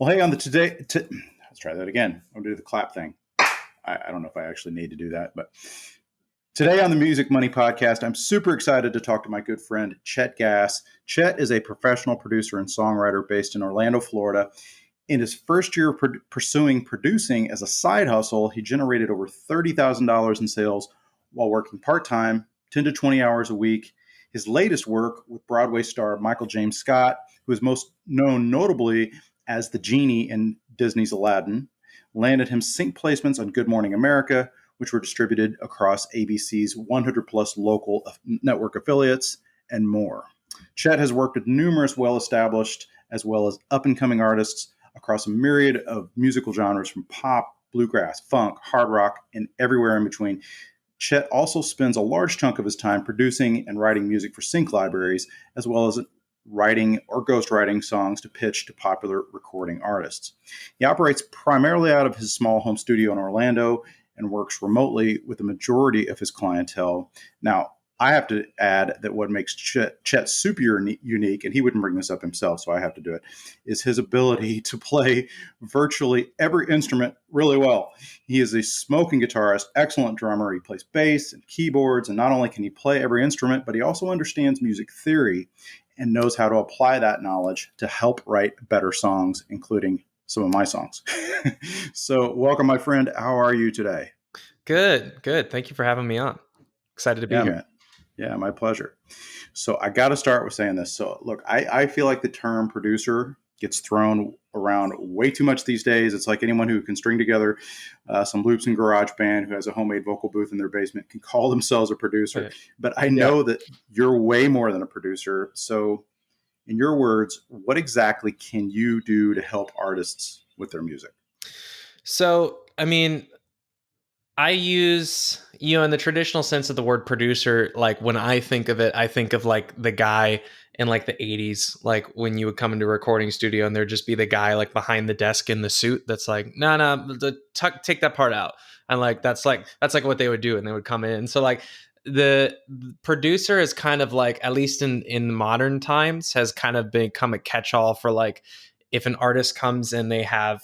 Well, hey, on the let's try that again. I'll do the clap thing. I don't know if I actually need to do that, but today on the Music Money Podcast, I'm super excited to talk to my good friend, Chet Gass. Chet is a professional producer and songwriter based in Orlando, Florida. In his first year of pursuing producing as a side hustle, he generated over $30,000 in sales while working part-time, 10 to 20 hours a week. His latest work with Broadway star Michael James Scott, who is most known notably as the genie in Disney's Aladdin, landed him sync placements on Good Morning America, which were distributed across ABC's 100 plus local network affiliates, and more. Chet has worked with numerous well-established as well as up-and-coming artists across a myriad of musical genres from pop, bluegrass, funk, hard rock, and everywhere in between. Chet also spends a large chunk of his time producing and writing music for sync libraries, as well as writing or ghostwriting songs to pitch to popular recording artists. He operates primarily out of his small home studio in Orlando and works remotely with the majority of his clientele. Now, I have to add that what makes Chet super unique, and he wouldn't bring this up himself, so I have to do it, is his ability to play virtually every instrument really well. He is a smoking guitarist, excellent drummer. He plays bass and keyboards, and not only can he play every instrument, but he also understands music theory and knows how to apply that knowledge to help write better songs, including some of my songs. So welcome, my friend. How are you today? Good. Thank you for having me on. Excited to be here. Man. Yeah, my pleasure. So I got to start with saying this. So look, I feel like the term producer gets thrown around way too much these days. It's like anyone who can string together some loops in GarageBand, who has a homemade vocal booth in their basement, can call themselves a producer. Yeah. But I know that you're way more than a producer. So in your words, what exactly can you do to help artists with their music? So, I mean, I use, in the traditional sense of the word producer, like when I think of it, I think of like the guy in like the 80s, like when you would come into a recording studio and there'd just be the guy like behind the desk in the suit that's like, no, take that part out. And like that's like what they would do, and they would come in. So like the producer is kind of like, at least in modern times, has kind of become a catch-all for like, if an artist comes and they have,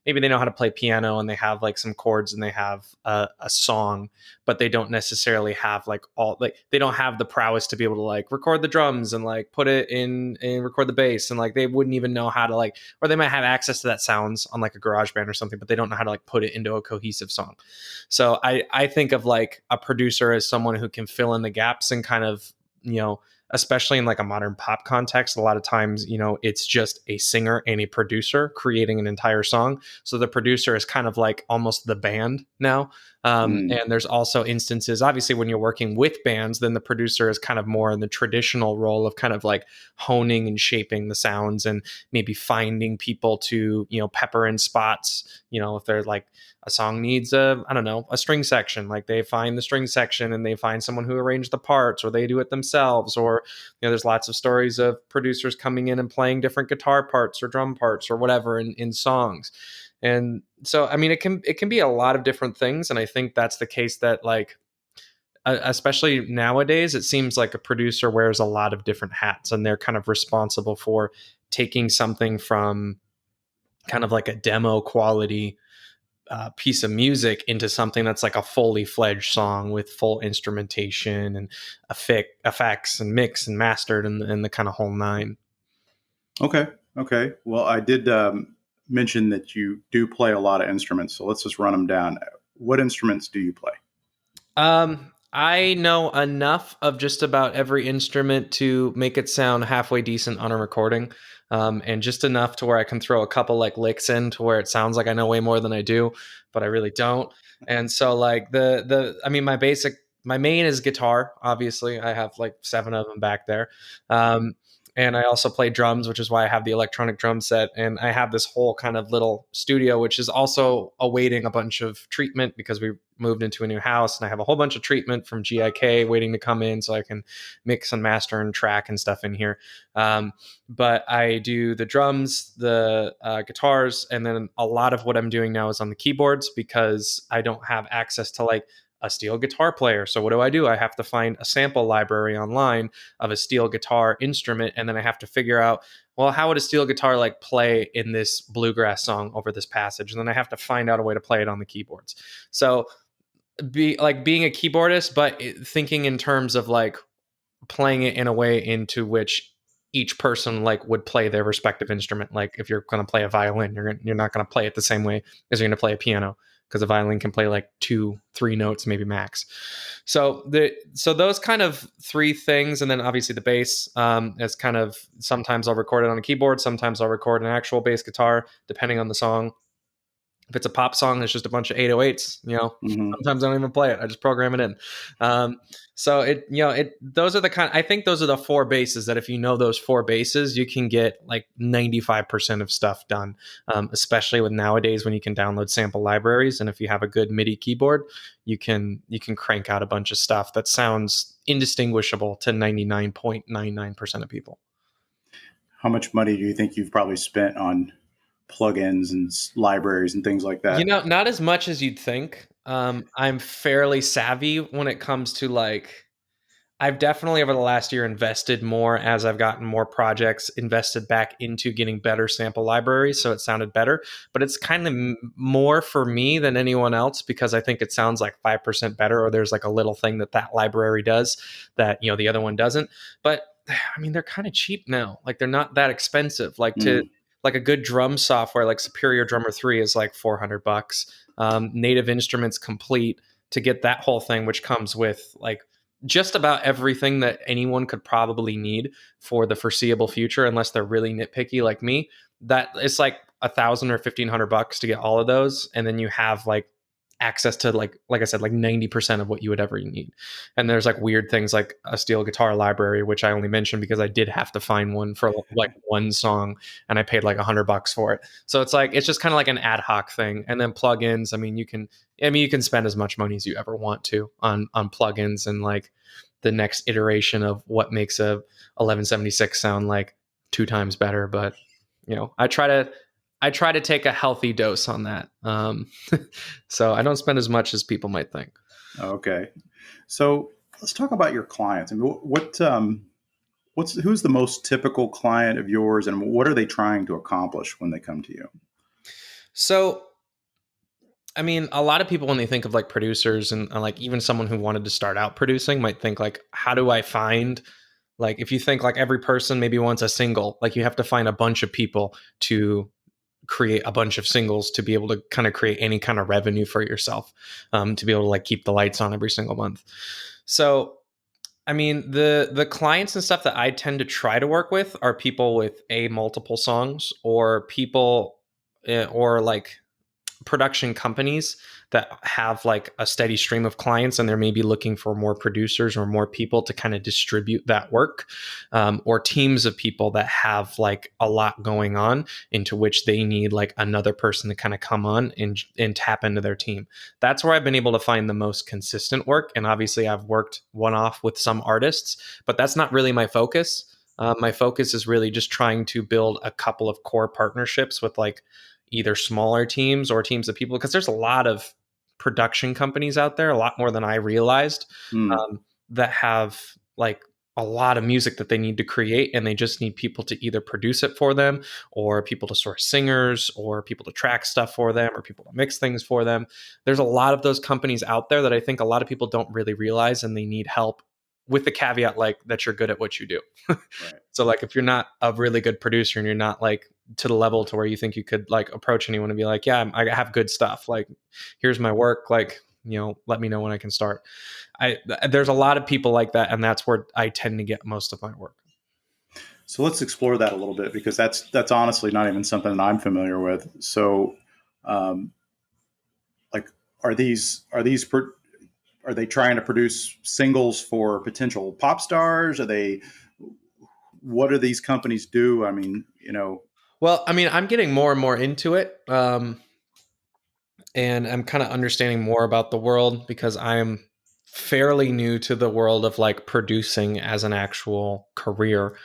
maybe they know how to play piano and they have like some chords and they have a song, but they don't necessarily have like they don't have the prowess to be able to like record the drums and like put it in and record the bass, and like they wouldn't even know how to like, or they might have access to that sounds on like a GarageBand or something, but they don't know how to like put it into a cohesive song. So I think of like a producer as someone who can fill in the gaps and kind of, especially in like a modern pop context, a lot of times, it's just a singer and a producer creating an entire song. So the producer is kind of like almost the band now. And there's also instances, obviously, when you're working with bands, then the producer is kind of more in the traditional role of kind of like honing and shaping the sounds and maybe finding people to, pepper in spots, if they're like, a song needs a string section, like they find the string section and they find someone who arranged the parts, or they do it themselves. Or, there's lots of stories of producers coming in and playing different guitar parts or drum parts or whatever in songs. And so, I mean, it can be a lot of different things. And I think that's the case that like, especially nowadays, it seems like a producer wears a lot of different hats, and they're kind of responsible for taking something from kind of like a demo quality piece of music into something that's like a fully fledged song with full instrumentation and effects and mix and mastered and the kind of whole nine. Okay. Well, I did mention that you do play a lot of instruments, so let's just run them down. What instruments do you play? I know enough of just about every instrument to make it sound halfway decent on a recording. And just enough to where I can throw a couple like licks in to where it sounds like I know way more than I do, but I really don't. And so like my main is guitar. Obviously I have like 7 of them back there. And I also play drums, which is why I have the electronic drum set. And I have this whole kind of little studio, which is also awaiting a bunch of treatment because we moved into a new house, and I have a whole bunch of treatment from GIK waiting to come in so I can mix and master and track and stuff in here. But I do the drums, the guitars, and then a lot of what I'm doing now is on the keyboards because I don't have access to like a steel guitar player. So what do? I have to find a sample library online of a steel guitar instrument, and then I have to figure out, well, how would a steel guitar like play in this bluegrass song over this passage? And then I have to find out a way to play it on the keyboards. So being a keyboardist, but thinking in terms of like playing it in a way into which each person like would play their respective instrument. Like if you're going to play a violin, you're not going to play it the same way as you're going to play a piano, because a violin can play like 2-3 notes maybe max. So those kind of three things, and then obviously the bass, is kind of, sometimes I'll record it on a keyboard, sometimes I'll record an actual bass guitar depending on the song. If it's a pop song, it's just a bunch of 808s. Mm-hmm. Sometimes I don't even play it. I just program it in. So those are the kind. I think those are the four bases that if you know those four bases, you can get like 95% of stuff done. Especially with nowadays when you can download sample libraries, and if you have a good MIDI keyboard, you can crank out a bunch of stuff that sounds indistinguishable to 99.99% of people. How much money do you think you've probably spent on plugins and libraries and things like that? Not as much as you'd think. I'm fairly savvy when it comes to like, I've definitely over the last year invested more as I've gotten more projects, invested back into getting better sample libraries so it sounded better. But it's kind of more for me than anyone else, because I think it sounds like 5% better, or there's like a little thing that library does that, the other one doesn't. But I mean, they're kind of cheap now. Like they're not that expensive. Like a good drum software like Superior Drummer 3 is like $400. Native Instruments Complete, to get that whole thing, which comes with like just about everything that anyone could probably need for the foreseeable future, unless they're really nitpicky like me, that it's like $1,000 or $1,500 to get all of those. And then you have like access to like I said, like 90% of what you would ever need. And there's like weird things like a steel guitar library, which I only mentioned because I did have to find one for like one song, and I paid like $100 for it. So it's like, it's just kind of like an ad hoc thing. And then plugins, you can spend as much money as you ever want to on plugins, and like the next iteration of what makes a 1176 sound like 2 times better. But I try to take a healthy dose on that. So I don't spend as much as people might think. Okay. So let's talk about your clients. I mean, who's the most typical client of yours, and what are they trying to accomplish when they come to you? So, I mean, a lot of people, when they think of like producers and like even someone who wanted to start out producing, might think like, how do I find, like, if you think like every person maybe wants a single, like you have to find a bunch of people to create a bunch of singles to be able to kind of create any kind of revenue for yourself, to be able to like keep the lights on every single month. So, I mean, the clients and stuff that I tend to try to work with are people with multiple songs, or people, or like production companies that have like a steady stream of clients, and they're maybe looking for more producers or more people to kind of distribute that work, or teams of people that have like a lot going on, into which they need like another person to kind of come on and tap into their team. That's where I've been able to find the most consistent work. And obviously I've worked one-off with some artists, but that's not really my focus. My focus is really just trying to build a couple of core partnerships with like either smaller teams or teams of people, because there's a lot of production companies out there, a lot more than I realized, that have like a lot of music that they need to create, and they just need people to either produce it for them, or people to source singers, or people to track stuff for them, or people to mix things for them. There's a lot of those companies out there that I think a lot of people don't really realize, and they need help, with the caveat like that you're good at what you do. Right. So like if you're not a really good producer, and you're not like to the level to where you think you could like approach anyone and be like, yeah, I have good stuff, like here's my work, like, let me know when I can start. There's a lot of people like that, and that's where I tend to get most of my work. So let's explore that a little bit, because that's honestly not even something that I'm familiar with. So, like, are they trying to produce singles for potential pop stars? What do these companies do? I mean, Well, I mean, I'm getting more and more into it. And I'm kind of understanding more about the world, because I am fairly new to the world of like producing as an actual career.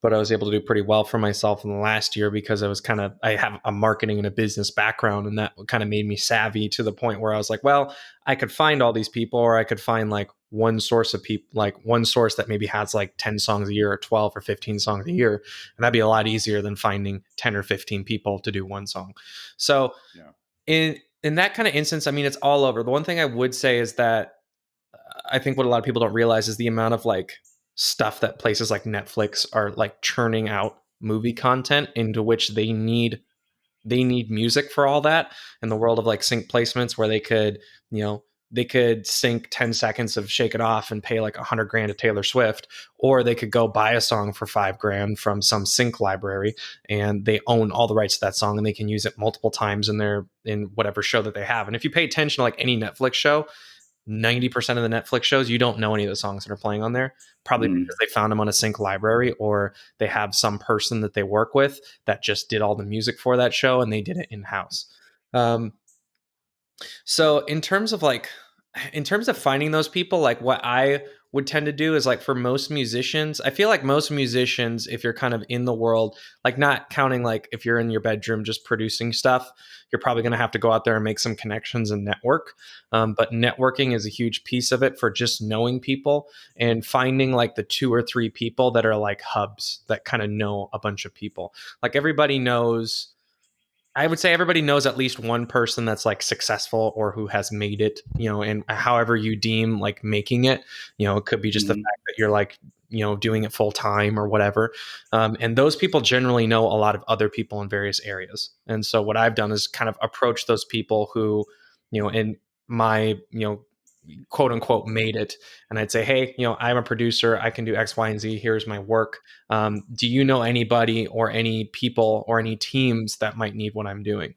but I was able to do pretty well for myself in the last year because I have a marketing and a business background, and that kind of made me savvy to the point where I was like, well, I could find all these people, or I could find like one source of people, like one source that maybe has like 10 songs a year or 12 or 15 songs a year. And that'd be a lot easier than finding 10 or 15 people to do one song. So Yeah. in that kind of instance, I mean, it's all over. The one thing I would say is that I think what a lot of people don't realize is the amount of like stuff that places like Netflix are like churning out movie content into which they need music for all that, in the world of like sync placements where you know they could sync 10 seconds of Shake It Off and pay like 100 grand to Taylor Swift, or they could go buy a song for 5 grand from some sync library, and they own all the rights to that song and they can use it multiple times in whatever show that they have. And if you pay attention to like any Netflix show, 90% of the Netflix shows, you don't know any of the songs that are playing on there, probably Mm. because they found them on a sync library, or they have some person that they work with that just did all the music for that show and they did it in house. Um, so in terms of finding those people, like what I would tend to do is like for most musicians, I feel like most musicians, if you're kind of in the world, like not counting like if you're in your bedroom just producing stuff, you're probably going to have to go out there and make some connections and network. But networking is a huge piece of it for just knowing people and finding like the 2 or 3 people that are like hubs that kind of know a bunch of people. Like everybody knows, I would say everybody knows at least one person that's like successful or who has made it, and however you deem like making it, it could be just the Mm. fact that you're like, doing it full time or whatever. And those people generally know a lot of other people in various areas. And so what I've done is kind of approach those people who, in my, quote unquote made it, and I'd say, hey, I'm a producer, I can do X, Y, and Z, here's my work. Do you know anybody or any people or any teams that might need what I'm doing?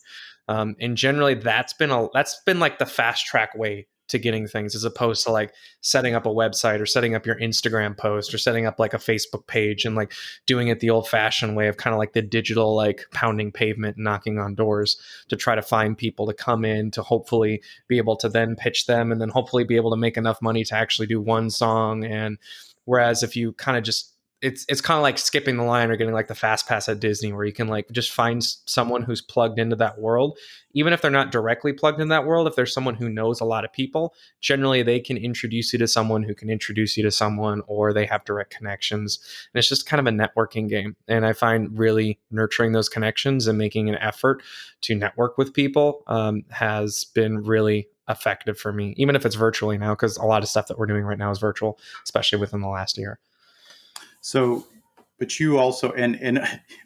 And generally that's been like the fast track way to getting things, as opposed to like setting up a website or setting up your Instagram post or setting up like a Facebook page and like doing it the old fashioned way of kind of like the digital, like pounding pavement, knocking on doors to try to find people to come in to hopefully be able to then pitch them and then hopefully be able to make enough money to actually do one song. And whereas if you kind of just, it's kind of like skipping the line or getting like the fast pass at Disney, where you can like just find someone who's plugged into that world, even if they're not directly plugged in that world. If there's someone who knows a lot of people, generally they can introduce you to someone who can introduce you to someone, or they have direct connections. And it's just kind of a networking game. And I find really nurturing those connections and making an effort to network with people has been really effective for me, even if it's virtually now, because a lot of stuff that we're doing right now is virtual, especially within the last year. So, but you also, and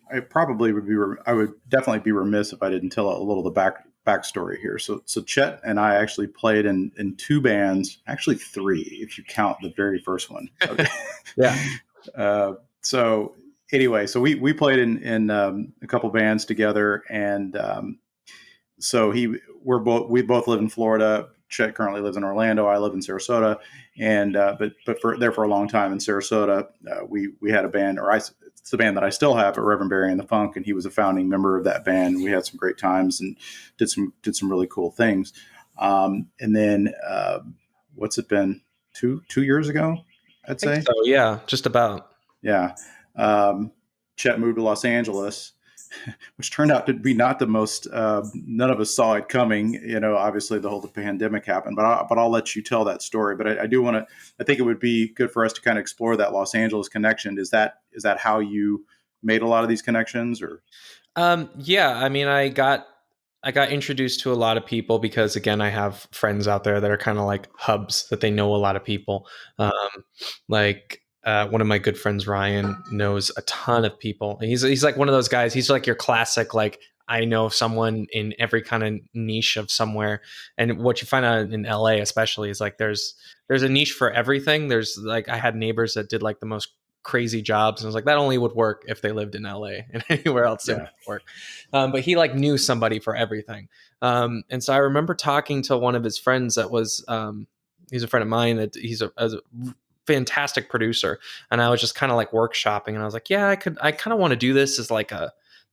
I probably would be, I would definitely be remiss if I didn't tell a little of the backstory here. So Chet and I actually played in 2 bands, actually 3 if you count the very first one. Okay. Yeah. So anyway, so we played in a couple bands together, and so we both live in Florida. Chet currently lives in Orlando. I live in Sarasota, and but for a long time in Sarasota, we had a band, it's the band that I still have, at Reverend Barry and the Funk, and he was a founding member of that band. We had some great times and did some really cool things. And then what's it been, 2 years ago, I I'd think say. so. Yeah, just about. Yeah. Chet moved to Los Angeles, which turned out to be not the most. None of us saw it coming. Obviously the whole pandemic happened, but I'll let you tell that story. But I do want to. I think it would be good for us to kind of explore that Los Angeles connection. Is that how you made a lot of these connections, or? Yeah, I mean, I got introduced to a lot of people because, again, I have friends out there that are kind of like hubs that they know a lot of people. Um, like one of my good friends, Ryan, knows a ton of people. He's like one of those guys. He's like your classic, like, I know someone in every kind of niche of somewhere. And what you find out in LA, especially, is like there's a niche for everything. There's like, I had neighbors that did like the most crazy jobs, and I was like, that only would work if they lived in LA, and anywhere else it Yeah. wouldn't work. But he like knew somebody for everything. And so I remember talking to one of his friends that was, he's a friend of mine, that he's a fantastic producer. And I was just kind of like workshopping, and I was like, yeah, I kind of want to do this as like I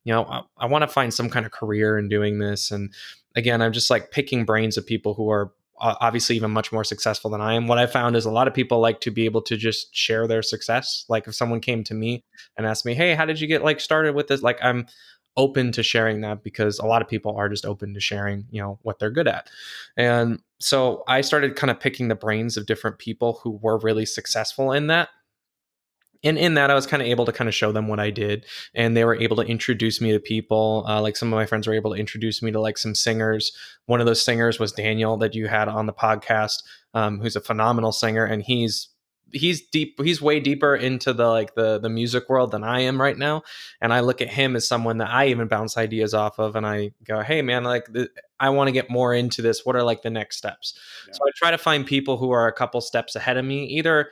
want to find some kind of career in doing this. And again, I'm just like picking brains of people who are obviously even much more successful than I am. What I found is a lot of people like to be able to just share their success. Like if someone came to me and asked me, "Hey, how did you get like started with this?" Like I'm open to sharing that because a lot of people are just open to sharing, what they're good at. And so I started kind of picking the brains of different people who were really successful in that. And in that, I was kind of able to kind of show them what I did, and they were able to introduce me to people. Like some of my friends were able to introduce me to like some singers. One of those singers was Daniel that you had on the podcast, who's a phenomenal singer, and he's deep. He's way deeper into the music world than I am right now. And I look at him as someone that I even bounce ideas off of, and I go, "Hey, man, I want to get more into this. What are like the next steps?" Yeah. So I try to find people who are a couple steps ahead of me. Either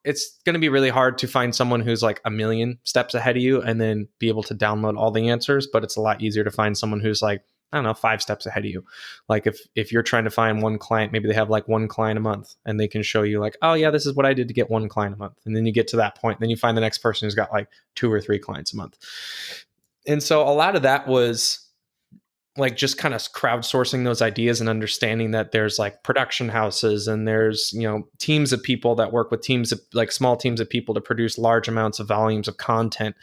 it's going to be really hard to find someone who's like a million steps ahead of you and then be able to download all the answers, but it's a lot easier to find someone who's like, I don't know, 5 steps ahead of you. Like if you're trying to find one client, maybe they have like one client a month and they can show you like, oh yeah, this is what I did to get one client a month. And then you get to that point, then you find the next person who's got like 2 or 3 clients a month. And so a lot of that was like just kind of crowdsourcing those ideas and understanding that there's like production houses and there's teams of people that work with teams of like small teams of people to produce large amounts of volumes of content.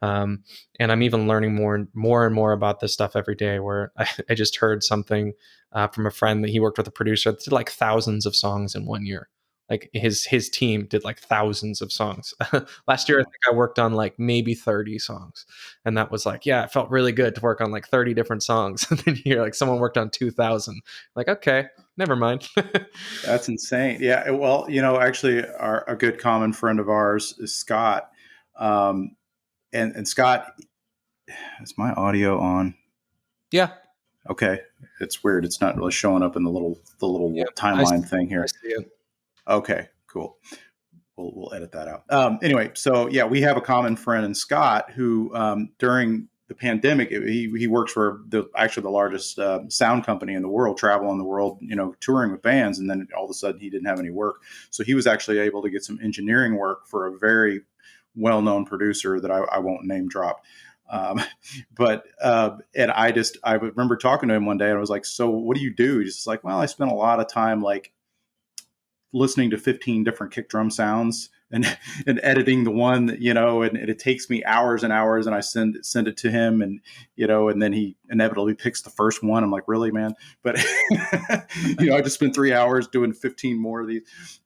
And I'm even learning more and more about this stuff every day, where I just heard something from a friend that he worked with a producer that did like thousands of songs in 1 year. Like his team did like thousands of songs. Last year I think I worked on like maybe 30 songs, and that was like, yeah, it felt really good to work on like 30 different songs. And then you're like, someone worked on 2,000. Like, okay, never mind. That's insane. Yeah. Well, actually, a good common friend of ours is Scott. And Scott, is my audio on? Yeah. Okay. It's weird. It's not really showing up in the little Yeah. timeline thing I here. see it. Okay, cool. We'll edit that out. Anyway, so yeah, we have a common friend in Scott who, during the pandemic, he works for the largest sound company in the world, traveling the world, touring with bands. And then all of a sudden he didn't have any work. So he was actually able to get some engineering work for a very well-known producer that I won't name drop. But and I remember talking to him one day and I was like, so what do you do? He's just like, well, I spent a lot of time like listening to 15 different kick drum sounds and editing the one that, and it takes me hours and hours, and I send it to him, and and then he inevitably picks the first one. I'm like, really, man? But I just spent 3 hours doing 15 more of these.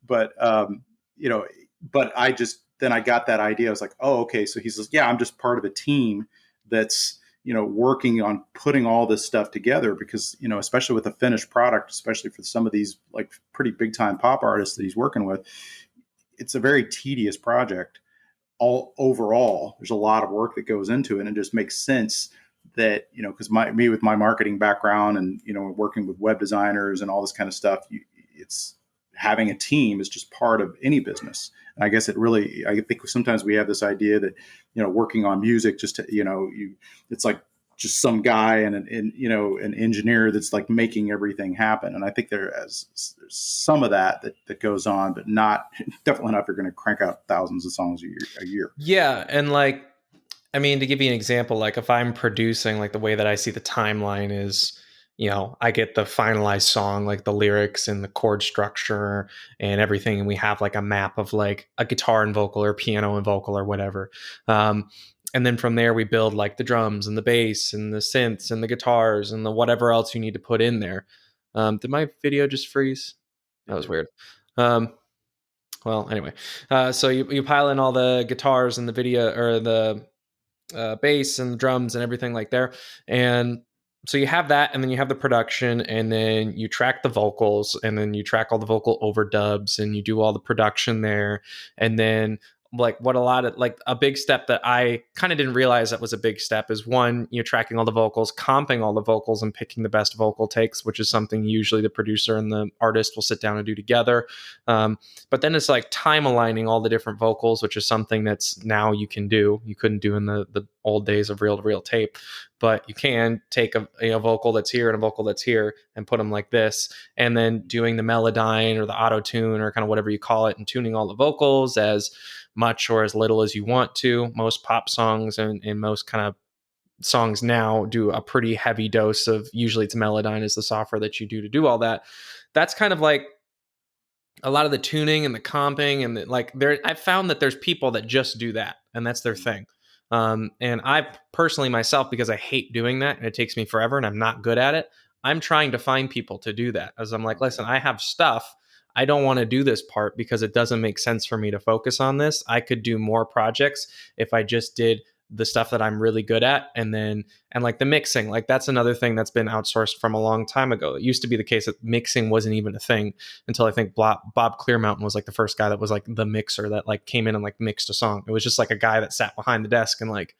But but I got that idea. I was like, oh, okay. So he's like, yeah, I'm just part of a team that's working on putting all this stuff together, because, especially with a finished product, especially for some of these like pretty big time pop artists that he's working with, it's a very tedious project. All overall, there's a lot of work that goes into it, and it just makes sense that, because me with my marketing background and, working with web designers and all this kind of stuff, it's having a team is just part of any business. And I guess I think sometimes we have this idea that, working on music, just to, it's like just some guy and an engineer that's like making everything happen. And I think there's some of that goes on, but definitely not if you're going to crank out thousands of songs a year. Yeah. And like, I mean, to give you an example, like if I'm producing, like the way that I see the timeline is, I get the finalized song, like the lyrics and the chord structure and everything. And we have like a map of like a guitar and vocal or piano and vocal or whatever. And then from there, we build like the drums and the bass and the synths and the guitars and the whatever else you need to put in there. Did my video just freeze? That was weird. Well, anyway, so you pile in all the guitars and the video or the bass and the drums and everything like there. And so you have that, and then you have the production, and then you track the vocals, and then you track all the vocal overdubs, and you do all the production there. And then like what a lot of like a big step that I kind of didn't realize that was a big step is one, you're tracking all the vocals, comping all the vocals and picking the best vocal takes, which is something usually the producer and the artist will sit down and do together. But then it's like time aligning all the different vocals, which is something that's now you can do. You couldn't do in the old days of reel-to-reel tape, but you can take a vocal that's here and a vocal that's here and put them like this, and then doing the melodyne or the auto tune or kind of whatever you call it, and tuning all the vocals as much or as little as you want to. Most pop songs and most kind of songs now do a pretty heavy dose of, usually it's Melodyne is the software that you do to do all that. that's kind of like a lot of the tuning and the comping and like there I've found that there's people that just do that and that's their thing. And I personally myself, because I hate doing that and it takes me forever and I'm not good at it, I'm trying to find people to do that, as I'm like, listen, I have stuff, I don't want to do this part because it doesn't make sense for me to focus on this. I could do more projects if I just did the stuff that I'm really good at. And then, and like the mixing, like that's another thing that's been outsourced from a long time ago. It used to be the case that mixing wasn't even a thing until I think Bob Clearmountain was like the first guy that was like the mixer that like came in and like mixed a song. It was just like a guy that sat behind the desk and like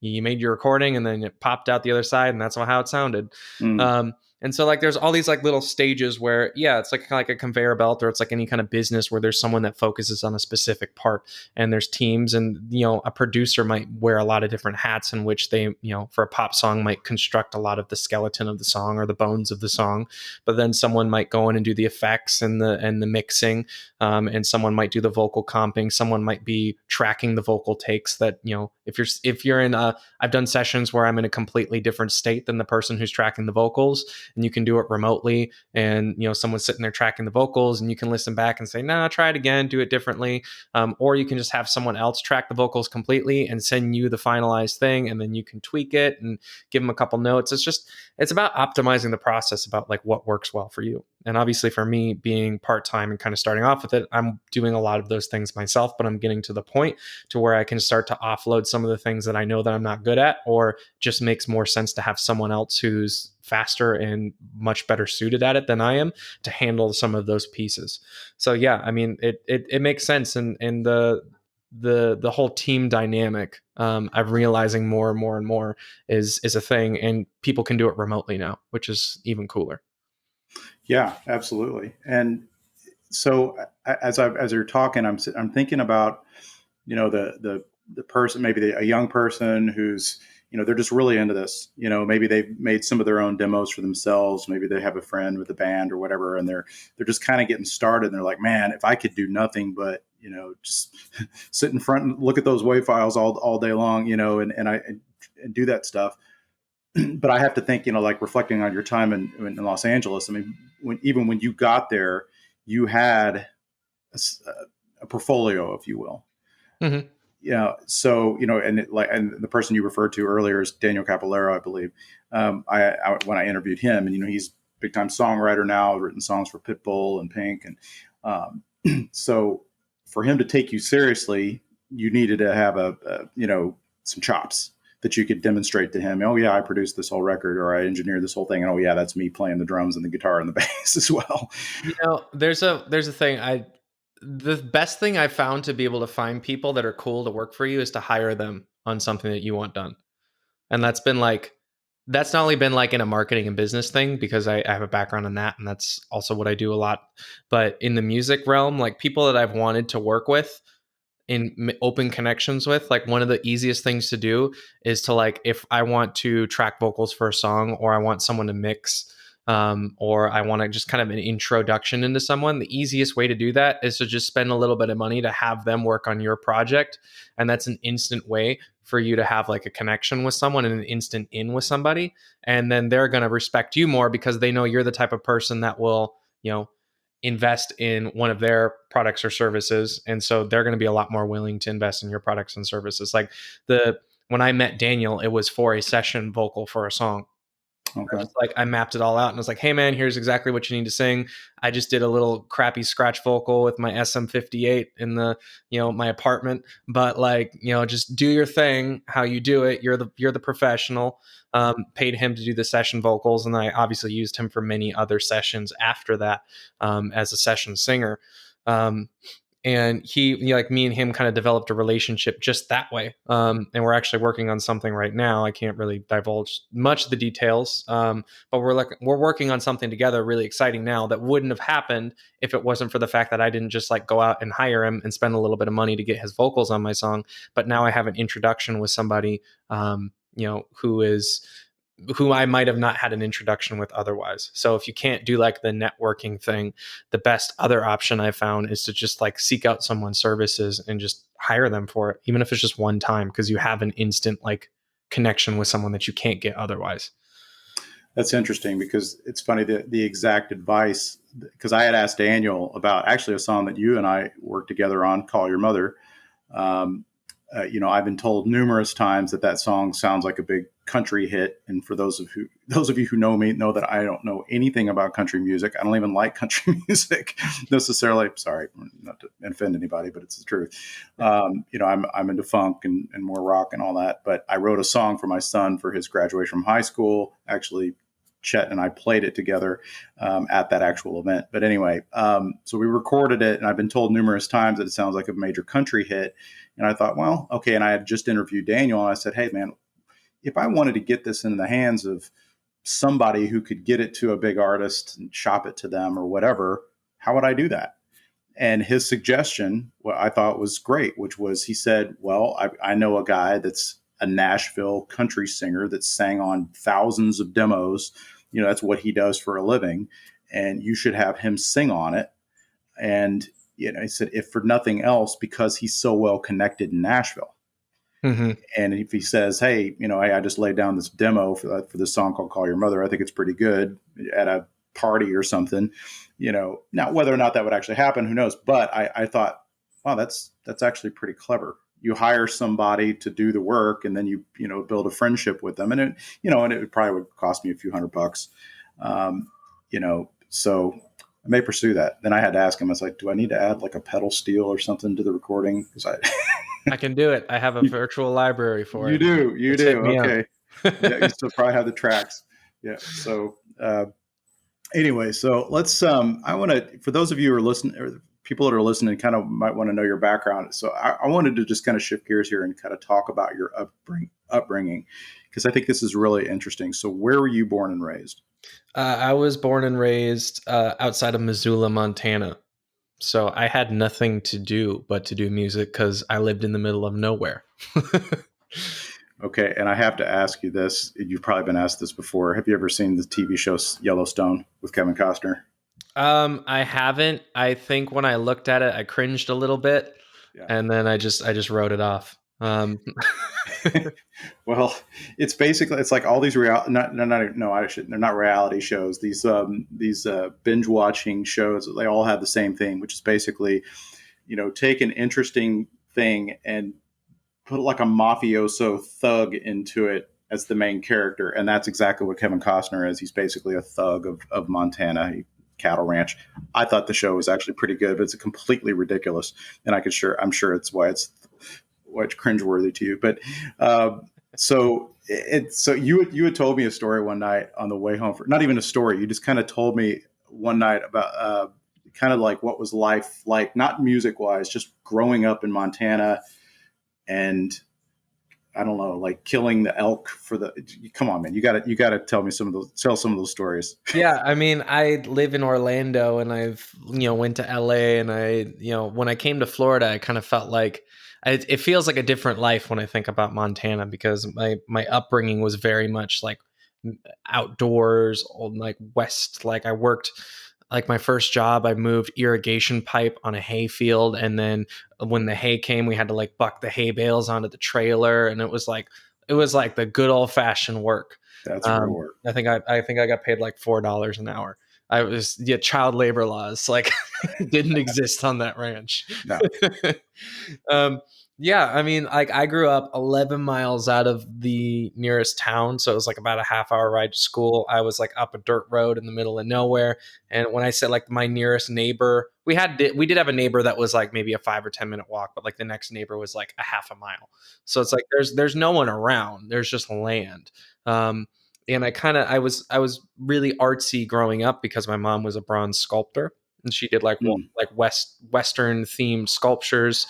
you made your recording and then it popped out the other side and that's how it sounded. Mm. And so like there's all these like little stages where yeah, it's like kind of like a conveyor belt, or it's like any kind of business where there's someone that focuses on a specific part, and there's teams, and you know, a producer might wear a lot of different hats in which they, you know, for a pop song might construct a lot of the skeleton of the song or the bones of the song, but then someone might go in and do the effects and the mixing, and someone might do the vocal comping, someone might be tracking the vocal takes that, you know, if you're in a, I've done sessions where I'm in a completely different state than the person who's tracking the vocals, and you can do it remotely, and you know, someone's sitting there tracking the vocals and you can listen back and say, nah, try it again, do it differently. Or you can just have someone else track the vocals completely and send you the finalized thing, and then you can tweak it and give them a couple notes. It's about optimizing the process, about like what works well for you. And obviously for me, being part-time and kind of starting off with it, I'm doing a lot of those things myself, but I'm getting to the point to where I can start to offload some of the things that I know that I'm not good at, or just makes more sense to have someone else who's faster and much better suited at it than I am to handle some of those pieces. So yeah, I mean, it makes sense. And the whole team dynamic, I'm realizing more and more and more is a thing, and people can do it remotely now, which is even cooler. Yeah, absolutely. And so as you're talking, I'm thinking about, you know, the person, maybe a young person who's, you know, they're just really into this. You know, maybe they've made some of their own demos for themselves. Maybe they have a friend with a band or whatever, and they're just kind of getting started. And they're like, man, if I could do nothing but, you know, just sit in front and look at those WAV files all day long, you know, and do that stuff. But I have to think, you know, like reflecting on your time in Los Angeles. I mean, even when you got there, you had a portfolio, if you will. Mm-hmm. Yeah. So, you know, and the person you referred to earlier is Daniel Capolero, I believe. When I interviewed him, and, you know, he's a big time songwriter now, written songs for Pitbull and Pink. And so for him to take you seriously, you needed to have you know, some chops that you could demonstrate to him. Oh yeah, I produced this whole record, or I engineered this whole thing. And oh yeah, that's me playing the drums and the guitar and the bass as well. You know, there's a thing, the best thing I found to be able to find people that are cool to work for you is to hire them on something that you want done. And that's not only been like in a marketing and business thing, because I have a background in that, and that's also what I do a lot. But in the music realm, like people that I've wanted to work with in open connections with, like one of the easiest things to do is to, like, if I want to track vocals for a song, or I want someone to mix, or I want to just kind of an introduction into someone, the easiest way to do that is to just spend a little bit of money to have them work on your project. And that's an instant way for you to have like a connection with someone and an instant in with somebody. And then they're going to respect you more because they know you're the type of person that will, you know, invest in one of their products or services. And so they're going to be a lot more willing to invest in your products and services. Like when I met Daniel, it was for a session vocal for a song. Okay. Like I mapped it all out and was like, hey man, here's exactly what you need to sing. I just did a little crappy scratch vocal with my SM58 in the, you know, my apartment, but like, you know, just do your thing, how you do it. You're the professional. Paid him to do the session vocals. And then I obviously used him for many other sessions after that, as a session singer. And he, like me and him kind of developed a relationship just that way. And we're actually working on something right now. I can't really divulge much of the details, but we're working on something together really exciting now that wouldn't have happened if it wasn't for the fact that I didn't just like go out and hire him and spend a little bit of money to get his vocals on my song. But now I have an introduction with somebody, you know, who I might have not had an introduction with otherwise. So if you can't do like the networking thing, the best other option I found is to just like seek out someone's services and just hire them for it, even if it's just one time, because you have an instant like connection with someone that you can't get otherwise. That's interesting because it's funny that the exact advice, because I had asked Daniel about actually a song that you and I worked together on, "Call Your Mother." Um, I've been told numerous times that that song sounds like a big country hit. And for those of you who know me, know that I don't know anything about country music. I don't even like country music necessarily. Sorry, not to offend anybody, but it's the truth. I'm into funk and more rock and all that. But I wrote a song for my son for his graduation from high school. Actually, Chet and I played it together at that actual event. But anyway, so we recorded it, and I've been told numerous times that it sounds like a major country hit. And I thought, well, okay. And I had just interviewed Daniel, and I said, hey, man, if I wanted to get this in the hands of somebody who could get it to a big artist and shop it to them or whatever, how would I do that? And his suggestion, what I thought was great, which was he said, well, I know a guy that's a Nashville country singer that sang on thousands of demos. That's what he does for a living. And you should have him sing on it. And, he said, if for nothing else, because he's so well connected in Nashville. Mm-hmm. And if he says, hey, I just laid down this demo for this song called "Call Your Mother," I think it's pretty good at a party or something, now whether or not that would actually happen, who knows? But I thought, wow, that's actually pretty clever. You hire somebody to do the work, and then you build a friendship with them, and it probably would cost me a few $100. So I may pursue that. Then I had to ask him, I was like, do I need to add like a pedal steel or something to the recording? Because I can do it. I have a virtual library for you it. do. Hit me up. Okay. Yeah, you still probably have the tracks. Yeah. So anyway, so let's I want to, for those of you who are listening, or people that are listening, kind of might want to know your background. So I wanted to just kind of shift gears here and kind of talk about your upbringing, because I think this is really interesting. So where were you born and raised? I was born and raised outside of Missoula, Montana. So I had nothing to do but to do music because I lived in the middle of nowhere. Okay, and I have to ask you this. You've probably been asked this before. Have you ever seen the TV show Yellowstone with Kevin Costner? I haven't. I think when I looked at it, I cringed a little bit, Yeah. and then I just wrote it off. Well, it's like all these they're not reality shows. These binge watching shows, they all have the same thing, which is basically, take an interesting thing and put like a mafioso thug into it as the main character, and that's exactly what Kevin Costner is. He's basically a thug of Montana. Cattle ranch. I thought the show was actually pretty good, but it's completely ridiculous, and I'm sure it's why it's cringeworthy to you. But so you had told me a story one night on the way home. Not even a story. You just kind of told me one night about kind of like what was life like, not music wise, just growing up in Montana, and I don't know, like killing the elk for the. Come on, man! You got to tell some of those stories. Yeah, I mean, I live in Orlando, and I've went to LA, and when I came to Florida, I kind of felt like it feels like a different life when I think about Montana, because my upbringing was very much like outdoors, old, like west. Like I worked, like my first job, I moved irrigation pipe on a hay field, and then when the hay came, we had to like buck the hay bales onto the trailer, and it was like the good old fashioned work. That's real work. I think I got paid like $4 an hour. I was child labor laws like didn't exist on that ranch. No. Yeah, I mean, like I grew up 11 miles out of the nearest town, so it was like about a half-hour ride to school. I was like up a dirt road in the middle of nowhere, and when I said like my nearest neighbor, we did have a neighbor that was like maybe a 5 or 10 minute walk, but like the next neighbor was like a half a mile. So it's like there's no one around. There's just land. And I was really artsy growing up because my mom was a bronze sculptor, and she did like Western themed sculptures.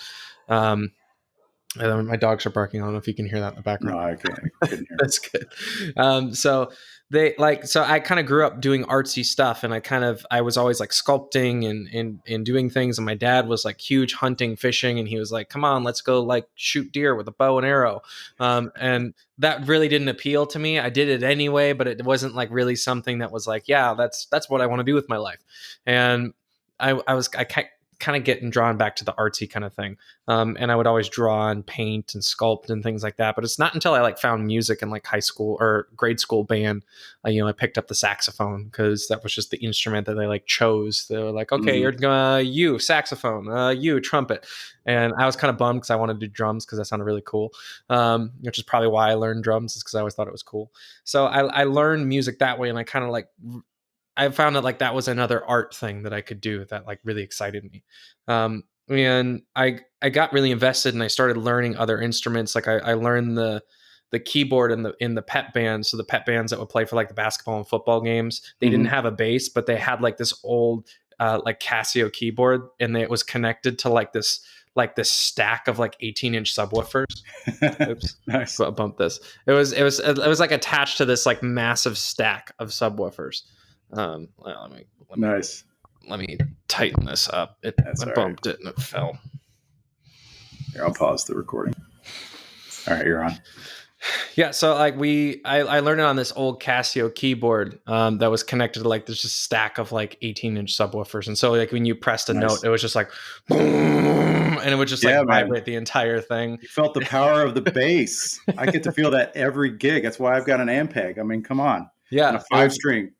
My dogs are barking. I don't know if you can hear that in the background. No, I couldn't hear. That's good. So I kind of grew up doing artsy stuff, and I was always like sculpting and doing things. And my dad was like huge hunting, fishing, and he was like, "Come on, let's go like shoot deer with a bow and arrow." And that really didn't appeal to me. I did it anyway, but it wasn't like really something that was like, yeah, that's what I want to do with my life. And I kind of getting drawn back to the artsy kind of thing. And I would always draw and paint and sculpt and things like that. But it's not until I like found music in like high school or grade school band, I picked up the saxophone because that was just the instrument that they like chose. They were like, okay, Mhm. you're you saxophone, you trumpet. And I was kind of bummed because I wanted to do drums because that sounded really cool, which is probably why I learned drums, is because I always thought it was cool. So I learned music that way, and I kind of like I found that like that was another art thing that I could do that like really excited me. And I got really invested and I started learning other instruments. Like I learned the keyboard in the pep bands. So the pep bands that would play for like the basketball and football games, they didn't Mhm. have a bass, but they had like this old like Casio keyboard, and it was connected to like this stack of like 18-inch subwoofers. Oops, Nice. bump this. It was like attached to this like massive stack of subwoofers. Well, Nice. let me tighten this up. That's I all right. bumped it and it fell. Here, I'll pause the recording. All right, you're on. Yeah, so like I learned it on this old Casio keyboard that was connected to like this just stack of like 18-inch subwoofers, and so like when you pressed a note, Nice. it was just like boom, and it would just like Yeah, man. vibrate the entire thing. You felt the power of the bass. I get to feel that every gig. That's why I've got an Ampeg. I mean, come on. And a Yeah, five string.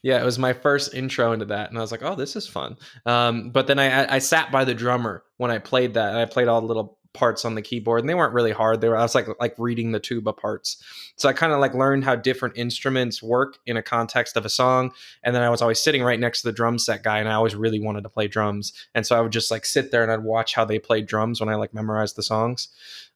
yeah, it was my first intro into that, and I was like, "Oh, this is fun." But then I sat by the drummer when I played that, and I played all the little parts on the keyboard, and they weren't really hard. I was like reading the tuba parts, so I kind of like learned how different instruments work in a context of a song. And then I was always sitting right next to the drum set guy, and I always really wanted to play drums, and so I would just like sit there and I'd watch how they played drums when I like memorized the songs.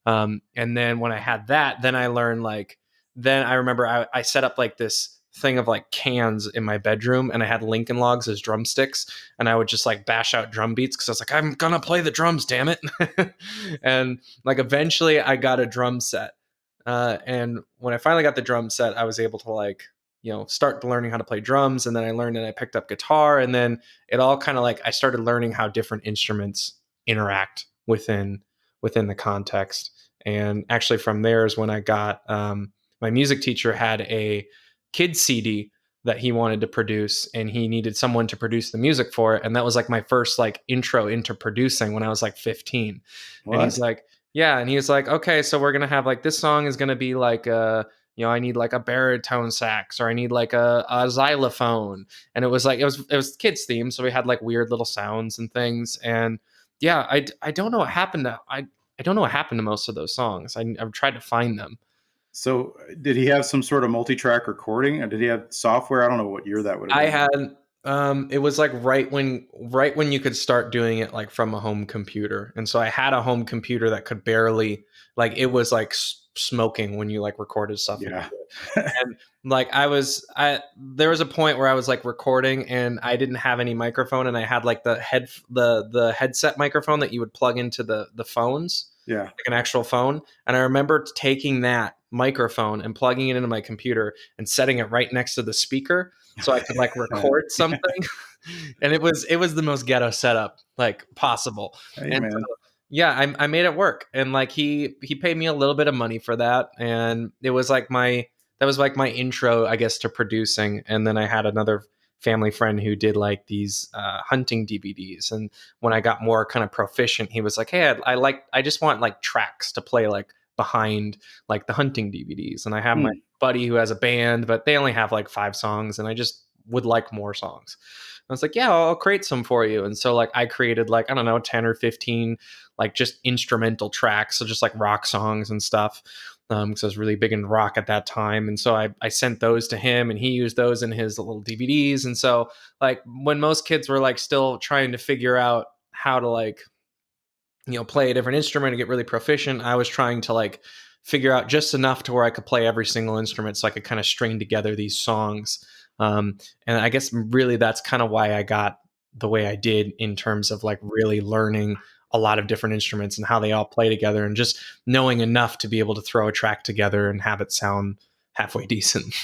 And then when I had that, then I learned like then I remember I set up like this thing of like cans in my bedroom, and I had Lincoln Logs as drumsticks, and I would just like bash out drum beats because I was like, I'm gonna play the drums, damn it. And like eventually I got a drum set. And when I finally got the drum set, I was able to like, start learning how to play drums. And then I learned and I picked up guitar, and then it all kind of like I started learning how different instruments interact within the context. And actually from there is when I got my music teacher had a kids CD that he wanted to produce, and he needed someone to produce the music for it. And that was like my first like intro into producing when I was like 15. And he's What? like, yeah. And he was like, okay, so we're going to have like, this song is going to be like, I need like a baritone sax, or I need like a xylophone. And it was like, it was kids theme. So we had like weird little sounds and things. And yeah, I don't know what happened I don't know what happened to most of those songs. I've tried to find them. So, did he have some sort of multi-track recording, or did he have software? I don't know what year that would have I been. had it was like right when you could start doing it like from a home computer. And so I had a home computer that could barely, like, it was like smoking when you like recorded stuff into Yeah. it. And like I there was a point where I was like recording and I didn't have any microphone, and I had like the headset microphone that you would plug into the phones, Yeah. like an actual phone. And I remember taking that microphone and plugging it into my computer and setting it right next to the speaker so I could like record something. And it was the most ghetto setup like possible. Hey, And man. so, yeah, I made it work. And like he paid me a little bit of money for that, and it was like my intro, I guess, to producing. And then I had another family friend who did like these hunting DVDs. And when I got more kind of proficient, he was like, "Hey, I just want like tracks to play like behind like the hunting DVDs." And I have my Hmm. buddy who has a band, but they only have like 5 songs, and I just would like more songs. I was like, yeah, I'll create some for you. And so like I created like, I don't know, 10 or 15 like just instrumental tracks. So just like rock songs and stuff. Because I was really big in rock at that time. And so I sent those to him, and he used those in his little DVDs. And so like when most kids were like still trying to figure out how to like, play a different instrument and get really proficient, I was trying to like figure out just enough to where I could play every single instrument so I could kind of string together these songs. And I guess really that's kind of why I got the way I did in terms of like really learning a lot of different instruments and how they all play together, and just knowing enough to be able to throw a track together and have it sound halfway decent.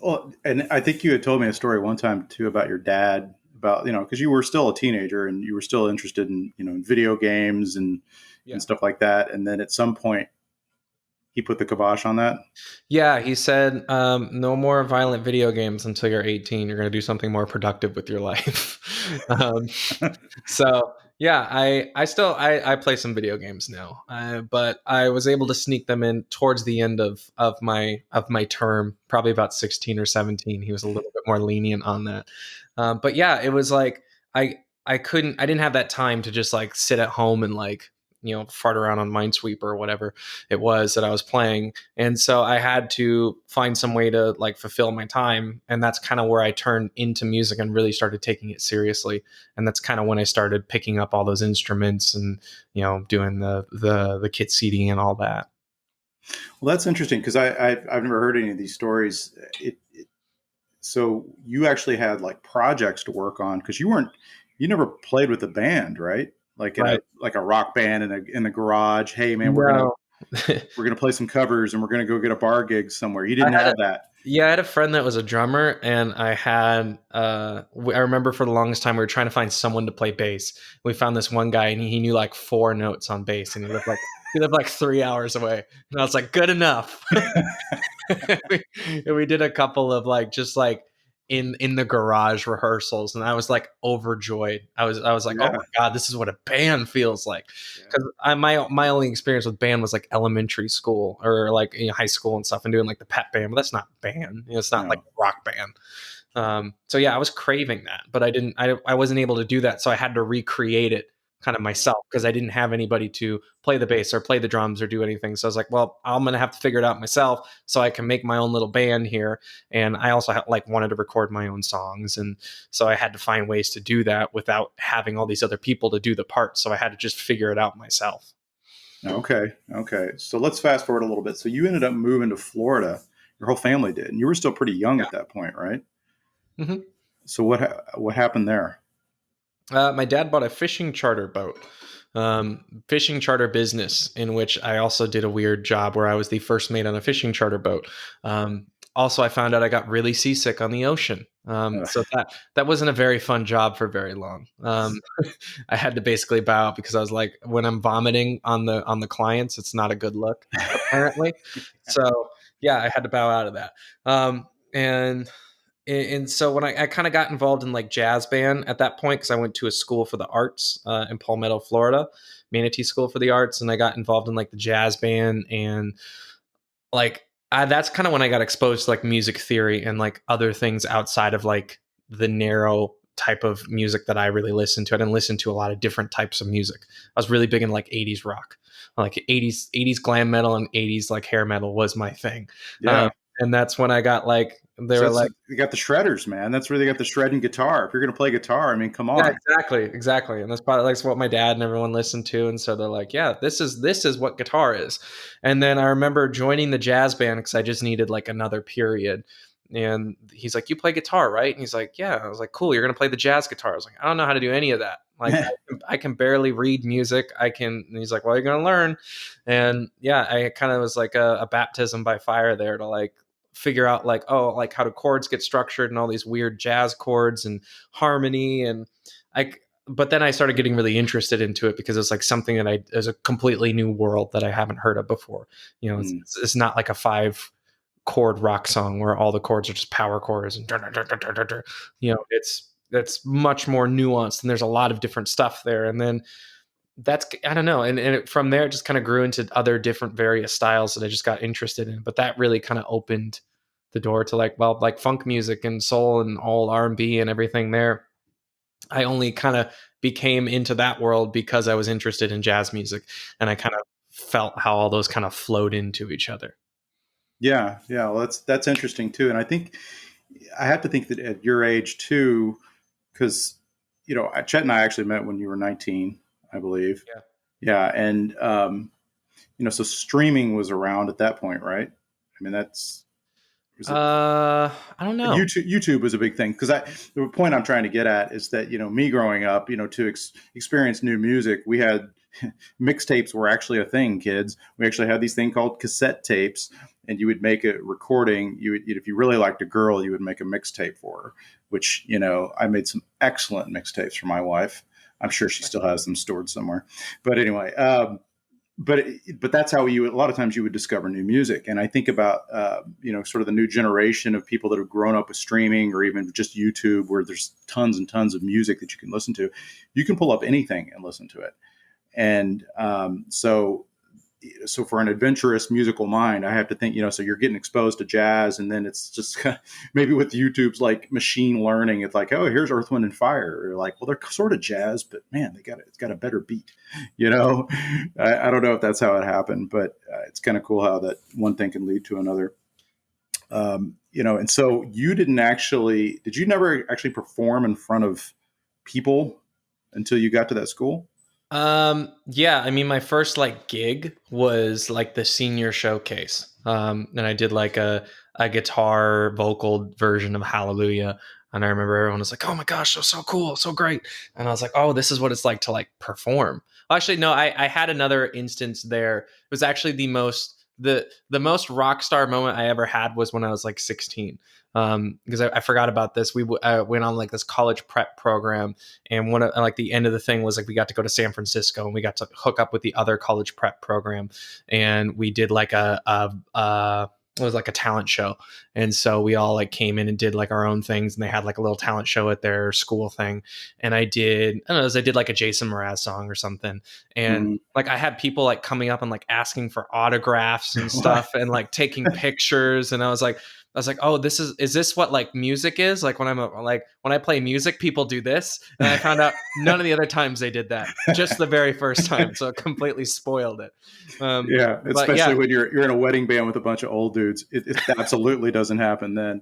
Well, and I think you had told me a story one time too about your dad, about, because you were still a teenager and you were still interested in, in video games and Yeah. stuff like that. And then at some point he put the kibosh on that. Yeah, he said, no more violent video games until you're 18. You're going to do something more productive with your life. So yeah, I play some video games now, but I was able to sneak them in towards the end of my term, probably about 16 or 17. He was a little bit more lenient on that. But yeah, it was like I didn't have that time to just like sit at home and like fart around on Minesweeper or whatever it was that I was playing, and so I had to find some way to like fulfill my time, and that's kind of where I turned into music and really started taking it seriously. And that's kind of when I started picking up all those instruments and doing the kit seeding and all that. Well, that's interesting because I've never heard any of these stories. So you actually had like projects to work on because you never played with a band, right? Like in Right. a rock band in the garage. Hey man, No. we're gonna play some covers and we're gonna go get a bar gig somewhere. You I didn't had a have that. Yeah, I had a friend that was a drummer, and I remember for the longest time we were trying to find someone to play bass. We found this one guy, and he knew like 4 notes on bass, and he lived like 3 hours away. And I was like, good enough. And we did a couple of like just like in the garage rehearsals, and I was like overjoyed. I was like, oh Yeah, my god, this is what a band feels like. yeah, Because my only experience with band was like elementary school or like high school and stuff, and doing like the pep band, but that's not band. It's not like no, a rock band. So yeah, I was craving that, but I wasn't able to do that. So I had to recreate it kind of myself because I didn't have anybody to play the bass or play the drums or do anything. So I was like, well, I'm going to have to figure it out myself so I can make my own little band here. And I also like wanted to record my own songs. And so I had to find ways to do that without having all these other people to do the parts. So I had to just figure it out myself. okay, okay. So let's fast forward a little bit. So you ended up moving to Florida. Your whole family did, and you were still pretty young at that point, right? Yeah. Hmm. So what happened there? My dad bought a fishing charter business in which I also did a weird job where I was the first mate on a fishing charter boat. Also, I found out I got really seasick on the ocean. So that wasn't a very fun job for very long. I had to basically bow out because I was like, when I'm vomiting on the clients, it's not a good look, apparently. So yeah, I had to bow out of that. And so when I kind of got involved in like jazz band at that point, because I went to a school for the arts in Palmetto, Florida, Manatee School for the Arts, and I got involved in like the jazz band, and like that's kind of when I got exposed to like music theory and like other things outside of like the narrow type of music that I really listened to. I didn't listen to a lot of different types of music. I was really big in like 80s rock, like 80s glam metal and 80s like hair metal was my thing. Yeah. And that's when I got like, they So were that's like, you got the shredders, man. That's where they got the shredding guitar. If you're going to play guitar, I mean, come yeah, on. exactly, and that's probably like what my dad and everyone listened to, and so they're like, yeah, this is what guitar is. And then I remember joining the jazz band because I just needed like another period. And he's like, you play guitar, right? And he's like, yeah. I was like, cool, you're gonna play the jazz guitar. I was like, I don't know how to do any of that. Like, I can barely read music. I can. And he's like, well, you're gonna learn. And yeah, I kind of was like a baptism by fire there to like figure out like, oh, like how do chords get structured and all these weird jazz chords and harmony. And I but then I started getting really interested into it because it's like something that is a completely new world that I haven't heard of before. Mm. It's not like a 5 chord rock song where all the chords are just power chords and it's much more nuanced, and there's a lot of different stuff there. And then that's, I don't know, from there it just kind of grew into other different various styles that I just got interested in. But that really kind of opened the door to like, well, like funk music and soul and all R&B and everything there. I only kind of became into that world because I was interested in jazz music, and I kind of felt how all those kind of flowed into each other. Yeah, yeah. Well, that's interesting too. And I think I have to think that at your age too, because Chet and I actually met when you were 19, I believe. Yeah. Yeah, and so streaming was around at that point, right? I mean, that's was it I don't know. YouTube was a big thing because the point I'm trying to get at is that me growing up, to experience new music, we had mixtapes were actually a thing, kids. We actually had these thing called cassette tapes, and you would make a recording. You would, if you really liked a girl, you would make a mixtape for her. Which I made some excellent mixtapes for my wife. I'm sure she still has them stored somewhere. But anyway, but that's how you, a lot of times you would discover new music. And I think about sort of the new generation of people that have grown up with streaming or even just YouTube, where there's tons and tons of music that you can listen to. You can pull up anything and listen to it. And so for an adventurous musical mind, I have to think, so you're getting exposed to jazz, and then it's just maybe with YouTube's like machine learning, it's like, oh, here's Earth, Wind and Fire. Or you're like, well, they're sort of jazz, but man, it's got a better beat. I don't know if that's how it happened, but it's kind of cool how that one thing can lead to another. And so did you never actually perform in front of people until you got to that school? Yeah, I mean, my first like gig was like the senior showcase. And I did like a guitar vocal version of Hallelujah. And I remember everyone was like, "Oh my gosh, that was so cool, so great." And I was like, "Oh, this is what it's like to like perform." Well, actually, no, I had another instance there. It was actually the most rock star moment I ever had was when I was like 16. Because I forgot about this. I went on like this college prep program, and one of like the end of the thing was like we got to go to San Francisco and we got to hook up with the other college prep program, and we did like it was like a talent show. And so we all like came in and did like our own things, and they had like a little talent show at their school thing. And I don't know, I did like a Jason Mraz song or something. And Mhm. like I had people like coming up and like asking for autographs and stuff and like taking pictures. And I was like, oh, is this what like music is? Like like when I play music, people do this. And I found out none of the other times they did that, just the very first time. So it completely spoiled it. Yeah, But especially yeah, when you're in a wedding band with a bunch of old dudes. It absolutely doesn't happen then.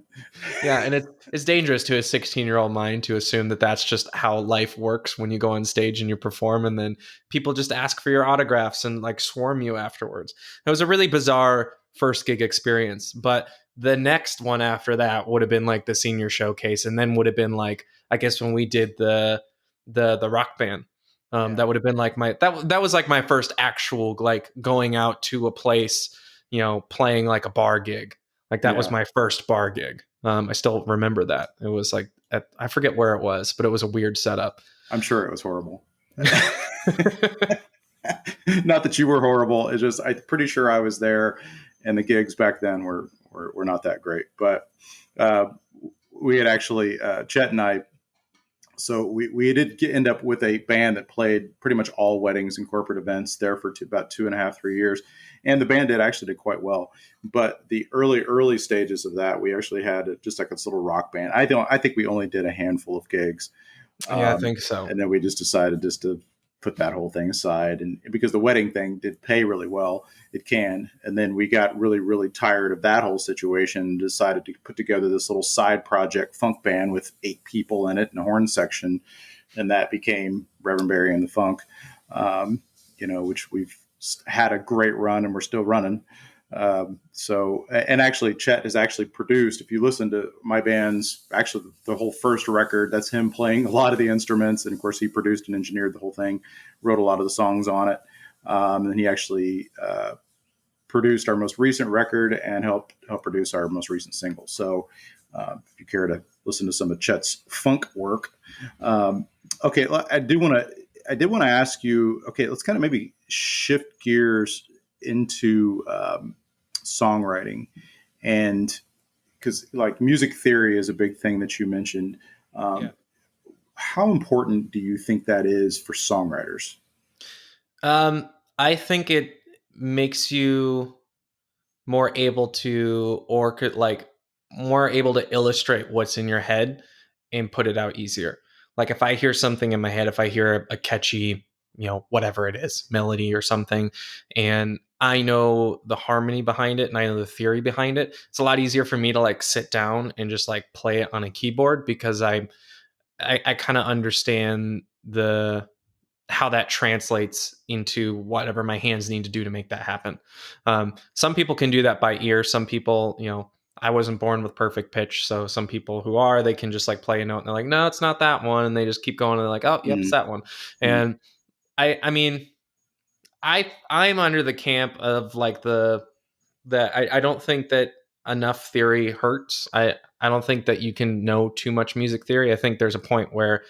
yeah, and it's dangerous to a 16-year-old mind to assume that that's just how life works when you go on stage and you perform, and then people just ask for your autographs and like swarm you afterwards. It was a really bizarre first gig experience, but the next one after that would have been like the senior showcase, and then would have been like I guess when we did the rock band. Yeah, That would have been like that was like my first actual like going out to a place, playing like a bar gig. Like that was yeah. my first bar gig. I still remember that. It was like I forget where it was, but it was a weird setup. I'm sure it was horrible. Not that you were horrible. It's just I'm pretty sure I was there, and the gigs back then were not that great. But uh, we had actually Chet and I. So we did end up with a band that played pretty much all weddings and corporate events there for about 2.5, 3 years, and the band did quite well. But the early stages of that, we actually had just like this little rock band. I think we only did a handful of gigs, Yeah, I um, think so. and then we just decided just to put that whole thing aside. And because the wedding thing did pay really well, it can. And then we got really, really tired of that whole situation and decided to put together this little side project funk band with 8 people in it and a horn section. And that became Reverend Barry and the Funk, which we've had a great run and we're still running. And actually, Chet has actually produced. If you listen to my band's, actually the whole first record, that's him playing a lot of the instruments, and of course he produced and engineered the whole thing, wrote a lot of the songs on it, and he actually produced our most recent record and helped produce our most recent single. So, if you care to listen to some of Chet's funk work, okay, I did want to ask you. Okay, let's kind of maybe shift gears into songwriting, and because like music theory is a big thing that you mentioned. Yeah. Um, how important do you think that is for songwriters? I think it makes you more able to or could like more able to illustrate what's in your head and put it out easier. Like if I hear something in my head, if I hear a catchy, whatever it is, melody or something, and I know the harmony behind it and I know the theory behind it, it's a lot easier for me to like sit down and just like play it on a keyboard because I kind of understand the how that translates into whatever my hands need to do to make that happen. Some people can do that by ear. Some people, I wasn't born with perfect pitch. So some people who are, they can just like play a note and they're like, no, it's not that one. And they just keep going and they're like, oh, yep, it's that one. Mm-hmm. And I mean, I'm under the camp of like that I don't think that enough theory hurts. I don't think that you can know too much music theory. I think there's a point where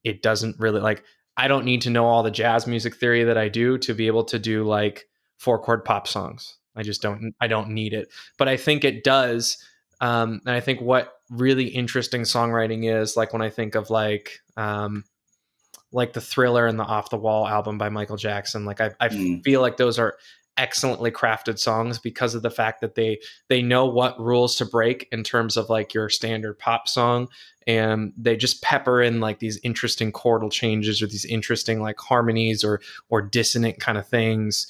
it doesn't really like I don't need to know all the jazz music theory that I do to be able to do like 4 chord pop songs. I don't need it. But I think it does. And I think what really interesting songwriting is, like when I think of like the Thriller and the Off the Wall album by Michael Jackson, like I Mm, feel like those are excellently crafted songs because of the fact that they know what rules to break in terms of like your standard pop song, and they just pepper in like these interesting chordal changes or these interesting like harmonies or dissonant kind of things,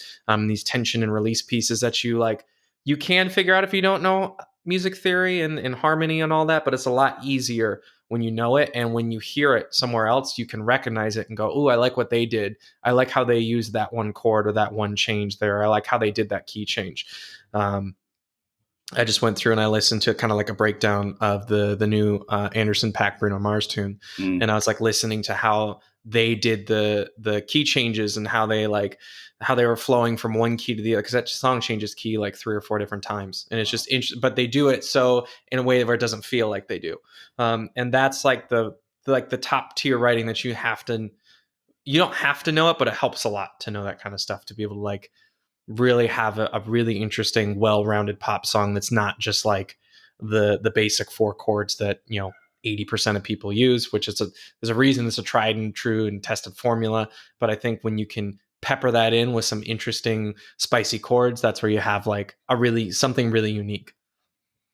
these tension and release pieces that you can figure out if you don't know music theory and harmony and all that, but it's a lot easier when you know it, and when you hear it somewhere else you can recognize it and go, "Ooh, I like what they did. I like how they used that one chord or that one change there. I like how they did that key change." um, I just went through and I listened to kind of like a breakdown of the new Anderson .Paak Bruno Mars tune, mm, and I was like listening to how they did the key changes and how they were flowing from one key to the other, because that song changes key like 3 or 4 different times, and it's wow. just interesting. But they do it so in a way where it doesn't feel like they do, and that's like the top tier writing that you don't have to know it, but it helps a lot to know that kind of stuff to be able to like really have a really interesting, well-rounded pop song that's not just like the basic 4 chords that 80% of people use, which there's a reason it's a tried and true and tested formula. But I think when you can pepper that in with some interesting spicy chords, that's where you have like a really something really unique.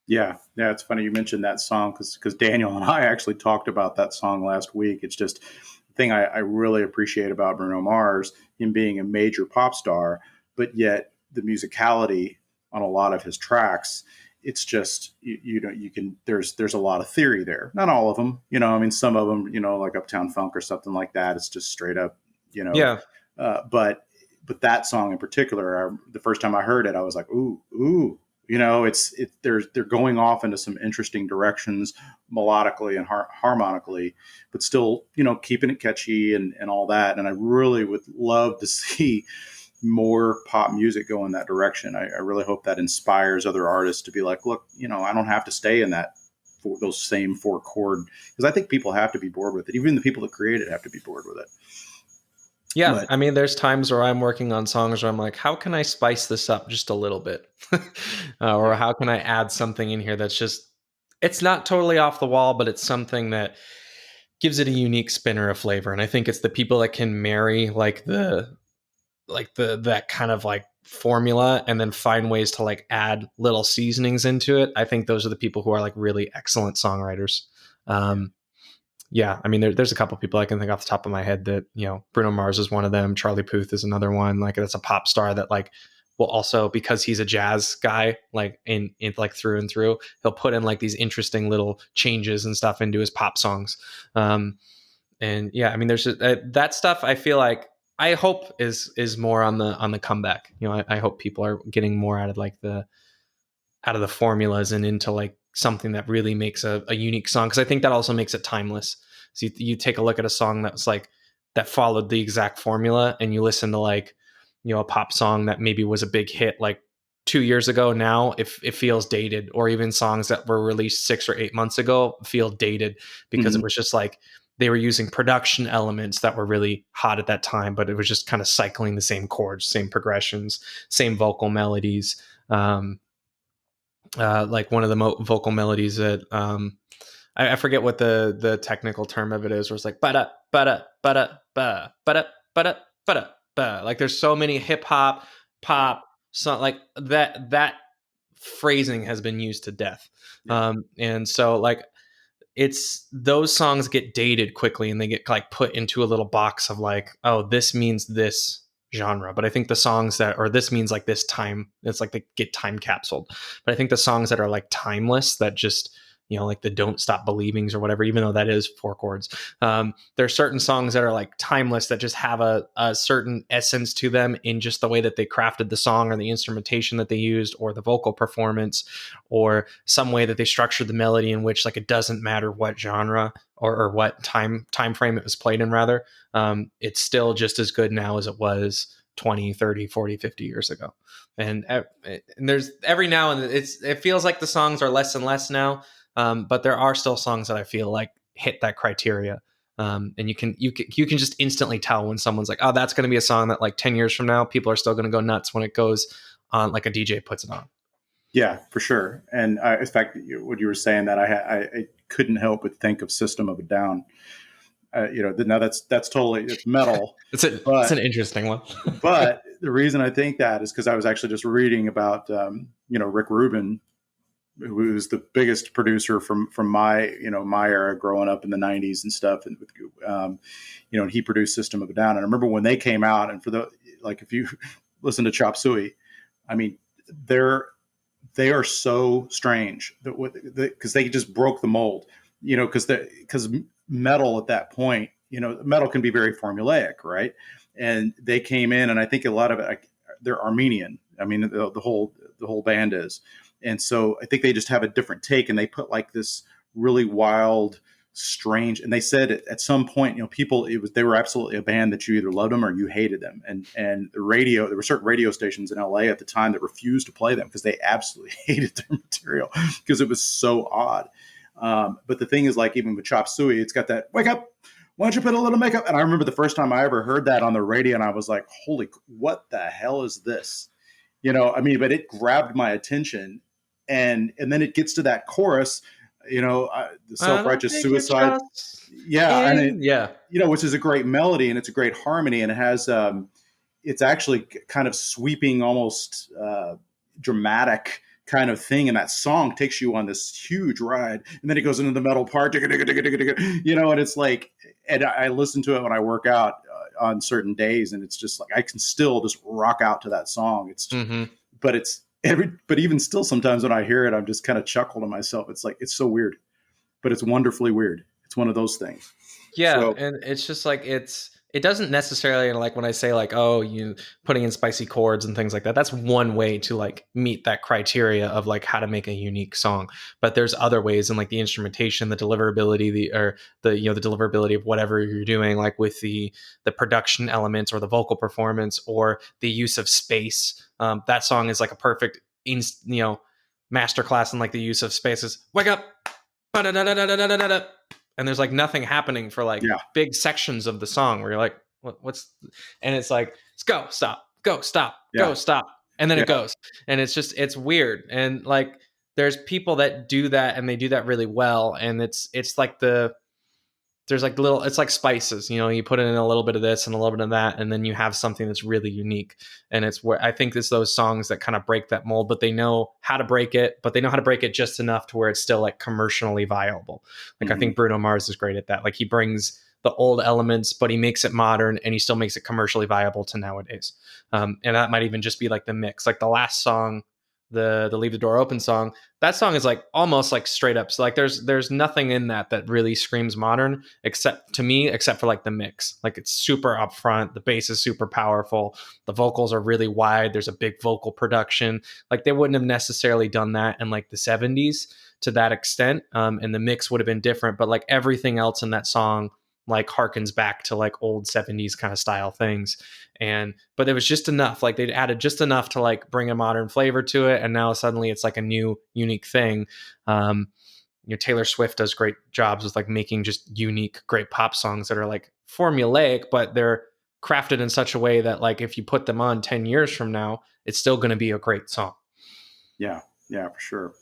Yeah, yeah, it's funny you mentioned that song because Daniel and I actually talked about that song last week. It's just the thing I really appreciate about Bruno Mars, him being a major pop star, but yet the musicality on a lot of his tracks, it's just you know you can there's a lot of theory there. Not all of them, I mean some of them, like Uptown Funk or something like that. It's just straight up, you know, Yeah. but that song in particular, the first time I heard it, I was like, ooh, they're going off into some interesting directions melodically and harmonically, but still, keeping it catchy and all that. And I really would love to see more pop music go in that direction. I really hope that inspires other artists to be like, look, I don't have to stay in that for those same 4 chord, because I think people have to be bored with it. Even the people that create it have to be bored with it. Yeah, But I mean, there's times where I'm working on songs where I'm like, how can I spice this up just a little bit? Or yeah, how can I add something in here that's just, it's not totally off the wall, but it's something that gives it a unique spin or a flavor. And I think it's the people that can marry that kind of like formula and then find ways to like add little seasonings into it. I think those are the people who are like really excellent songwriters. yeah. Um, yeah, I mean, there's a couple people I can think off the top of my head that, Bruno Mars is one of them. Charlie Puth is another one. Like that's a pop star that like will also, because he's a jazz guy, like in like through and through, he'll put in like these interesting little changes and stuff into his pop songs. And yeah, I mean, there's that stuff. I feel like I hope is more on the comeback. I hope people are getting more out of the formulas and into like something that really makes a unique song, because I think that also makes it timeless. So you take a look at a song that's like that followed the exact formula, and you listen to like a pop song that maybe was a big hit like 2 years ago. Now if it feels dated, or even songs that were released 6 or 8 months ago feel dated because Mhm. it was just like they were using production elements that were really hot at that time, but it was just kind of cycling the same chords, same progressions, same vocal melodies. Like one of the vocal melodies that I forget what the technical term of it is, where it's like ba ba ba ba ba ba ba. Like there's so many hip hop, pop, so like that phrasing has been used to death, Yeah. and so like it's those songs get dated quickly and they get like put into a little box of like, oh, this means this genre. But I think the songs that, or this means like this time, it's like they get time capsuled. But I think the songs that are like timeless, that just, like the Don't Stop Believings or whatever, even though that is 4 chords, there are certain songs that are like timeless that just have a certain essence to them in just the way that they crafted the song or the instrumentation that they used or the vocal performance, or some way that they structured the melody in which like it doesn't matter what genre or what time frame it was played in, rather. It's still just as good now as it was 20, 30, 40, 50 years ago. And there's every now and then it feels like the songs are less and less now, but there are still songs that I feel like hit that criteria. And you can just instantly tell when someone's like, oh, that's going to be a song that like 10 years from now people are still going to go nuts when it goes on, like a DJ puts it on. Yeah, for sure. And in fact, what you were saying, that I couldn't help but think of System of a Down. Now that's totally, it's metal, It's an but interesting one. but the reason I think that is because I was actually just reading about Rick Rubin, who was the biggest producer from my era growing up in the '90s and stuff, and and he produced System of a Down. And I remember when they came out, and if you listen to Chop Suey, I mean, they are so strange because they just broke the mold, because metal at that point, metal can be very formulaic, right? And they came in, and I think a lot of it, they're Armenian. I mean, the whole band is, and so I think they just have a different take, and they put like this really wild, strange. And they said at some point, they were absolutely a band that you either loved them or you hated them. And there were certain radio stations in LA at the time that refused to play them because they absolutely hated their material because it was so odd. But the thing is, like, even with Chop Suey, it's got that "wake up, why don't you put a little makeup?" And I remember the first time I ever heard that on the radio, and I was like, "Holy, what the hell is this?" But it grabbed my attention, and then it gets to that chorus, the self-righteous suicide, yeah, and Yeah. which is a great melody and it's a great harmony, and it has it's actually kind of sweeping, almost dramatic kind of thing, and that song takes you on this huge ride, and then it goes into the metal part, and it's like, and I listen to it when I work out on certain days, and it's just like I can still just rock out to that song. It's just, but even still, sometimes when I hear it, I'm just kind of chuckle to myself. It's like, it's so weird, but it's wonderfully weird. It's one of those things. Yeah, So, and it's just like it doesn't necessarily, like when I say like, oh, you putting in spicy chords and things like that, that's one way to like meet that criteria of like how to make a unique song. But there's other ways, and like the instrumentation, the deliverability, the deliverability of whatever you're doing, like with the production elements or the vocal performance or the use of space. That song is like a perfect masterclass in like the use of spaces. Wake up. And there's like nothing happening for like yeah, big sections of the song where you're like, what's, and it's like, it's go, stop, go, stop, yeah, go, stop. And then yeah, it goes. And it's weird. And like, there's people that do that and they do that really well. And it's like there's like it's like spices, you put in a little bit of this and a little bit of that, and then you have something that's really unique. And it's where I think it's those songs that kind of break that mold, but they know how to break it, but they know how to break it just enough to where it's still like commercially viable. Like, I think Bruno Mars is great at that. Like, he brings the old elements, but he makes it modern and he still makes it commercially viable to nowadays. And that might even just be like the mix, like the last song, the Leave the Door Open song. That song is like almost like straight up. So like there's nothing in that really screams modern, except for like the mix. Like, it's super upfront. The bass is super powerful. The vocals are really wide. There's a big vocal production. Like, they wouldn't have necessarily done that in like the 70s to that extent. And the mix would have been different, but like everything else in that song like harkens back to like old 70s kind of style things. But it was just enough, like they'd added just enough to like bring a modern flavor to it, and now suddenly it's like a new unique thing. Taylor Swift does great jobs with like making just unique great pop songs that are like formulaic, but they're crafted in such a way that like if you put them on 10 years from now, it's still going to be a great song. yeah, for sure.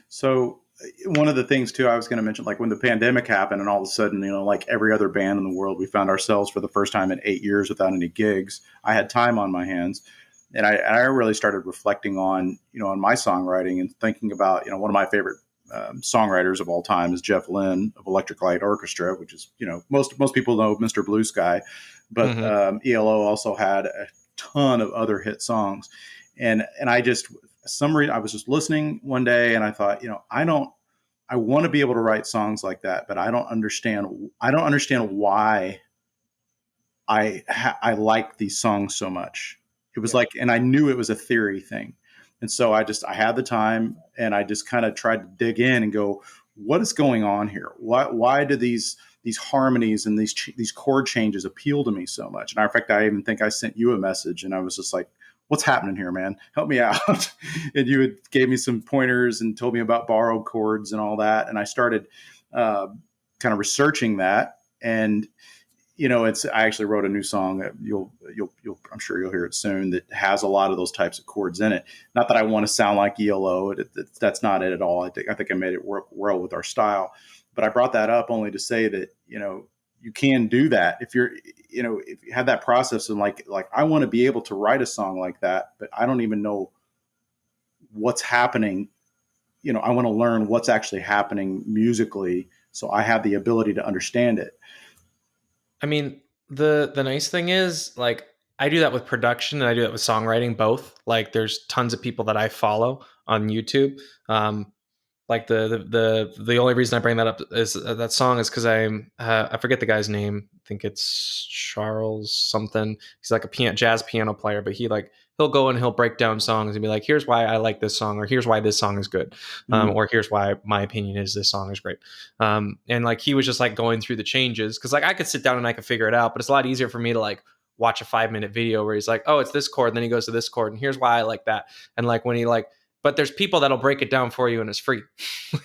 So one of the things too, I was going to mention, like when the pandemic happened and all of a sudden, like every other band in the world, we found ourselves for the first time in 8 years without any gigs. I had time on my hands, and I really started reflecting on, on my songwriting and thinking about, one of my favorite songwriters of all time is Jeff Lynne of Electric Light Orchestra, which is, most people know Mr. Blue Sky, but ELO also had a ton of other hit songs. And I just, some reason, I was just listening one day and I thought, I want to be able to write songs like that, but I don't understand why I like these songs so much. It was like, and I knew it was a theory thing. And so I had the time and I just kind of tried to dig in and go, what is going on here? Why do these harmonies and these chord changes appeal to me so much? And in fact, I even think I sent you a message and I was just like, what's happening here, man? Help me out. And you gave me some pointers and told me about borrowed chords and all that. And I started kind of researching that. And it's I actually wrote a new song that you'll I'm sure you'll hear it soon, that has a lot of those types of chords in it. Not that I want to sound like ELO. That's not it at all. I think I made it work well with our style. But I brought that up only to say that you can do that if you're if you have that process, and like I want to be able to write a song like that, but I don't even know what's happening. I want to learn what's actually happening musically, so I have the ability to understand it. I mean, the nice thing is, like, I do that with production and I do that with songwriting both. Like, there's tons of people that I follow on YouTube. Like the only reason I bring that up is that song is because I forget the guy's name. I think it's Charles something. He's like a jazz piano player, but he'll go and he'll break down songs and be like, here's why I like this song, or here's why this song is good, Mm. or here's why my opinion is this song is great. And like he was just like going through the changes, because like I could sit down and I could figure it out, but it's a lot easier for me to like watch a 5-minute video where he's like, oh, it's this chord, and then he goes to this chord, and here's why I like that. And like when he like, but there's people that'll break it down for you and it's free.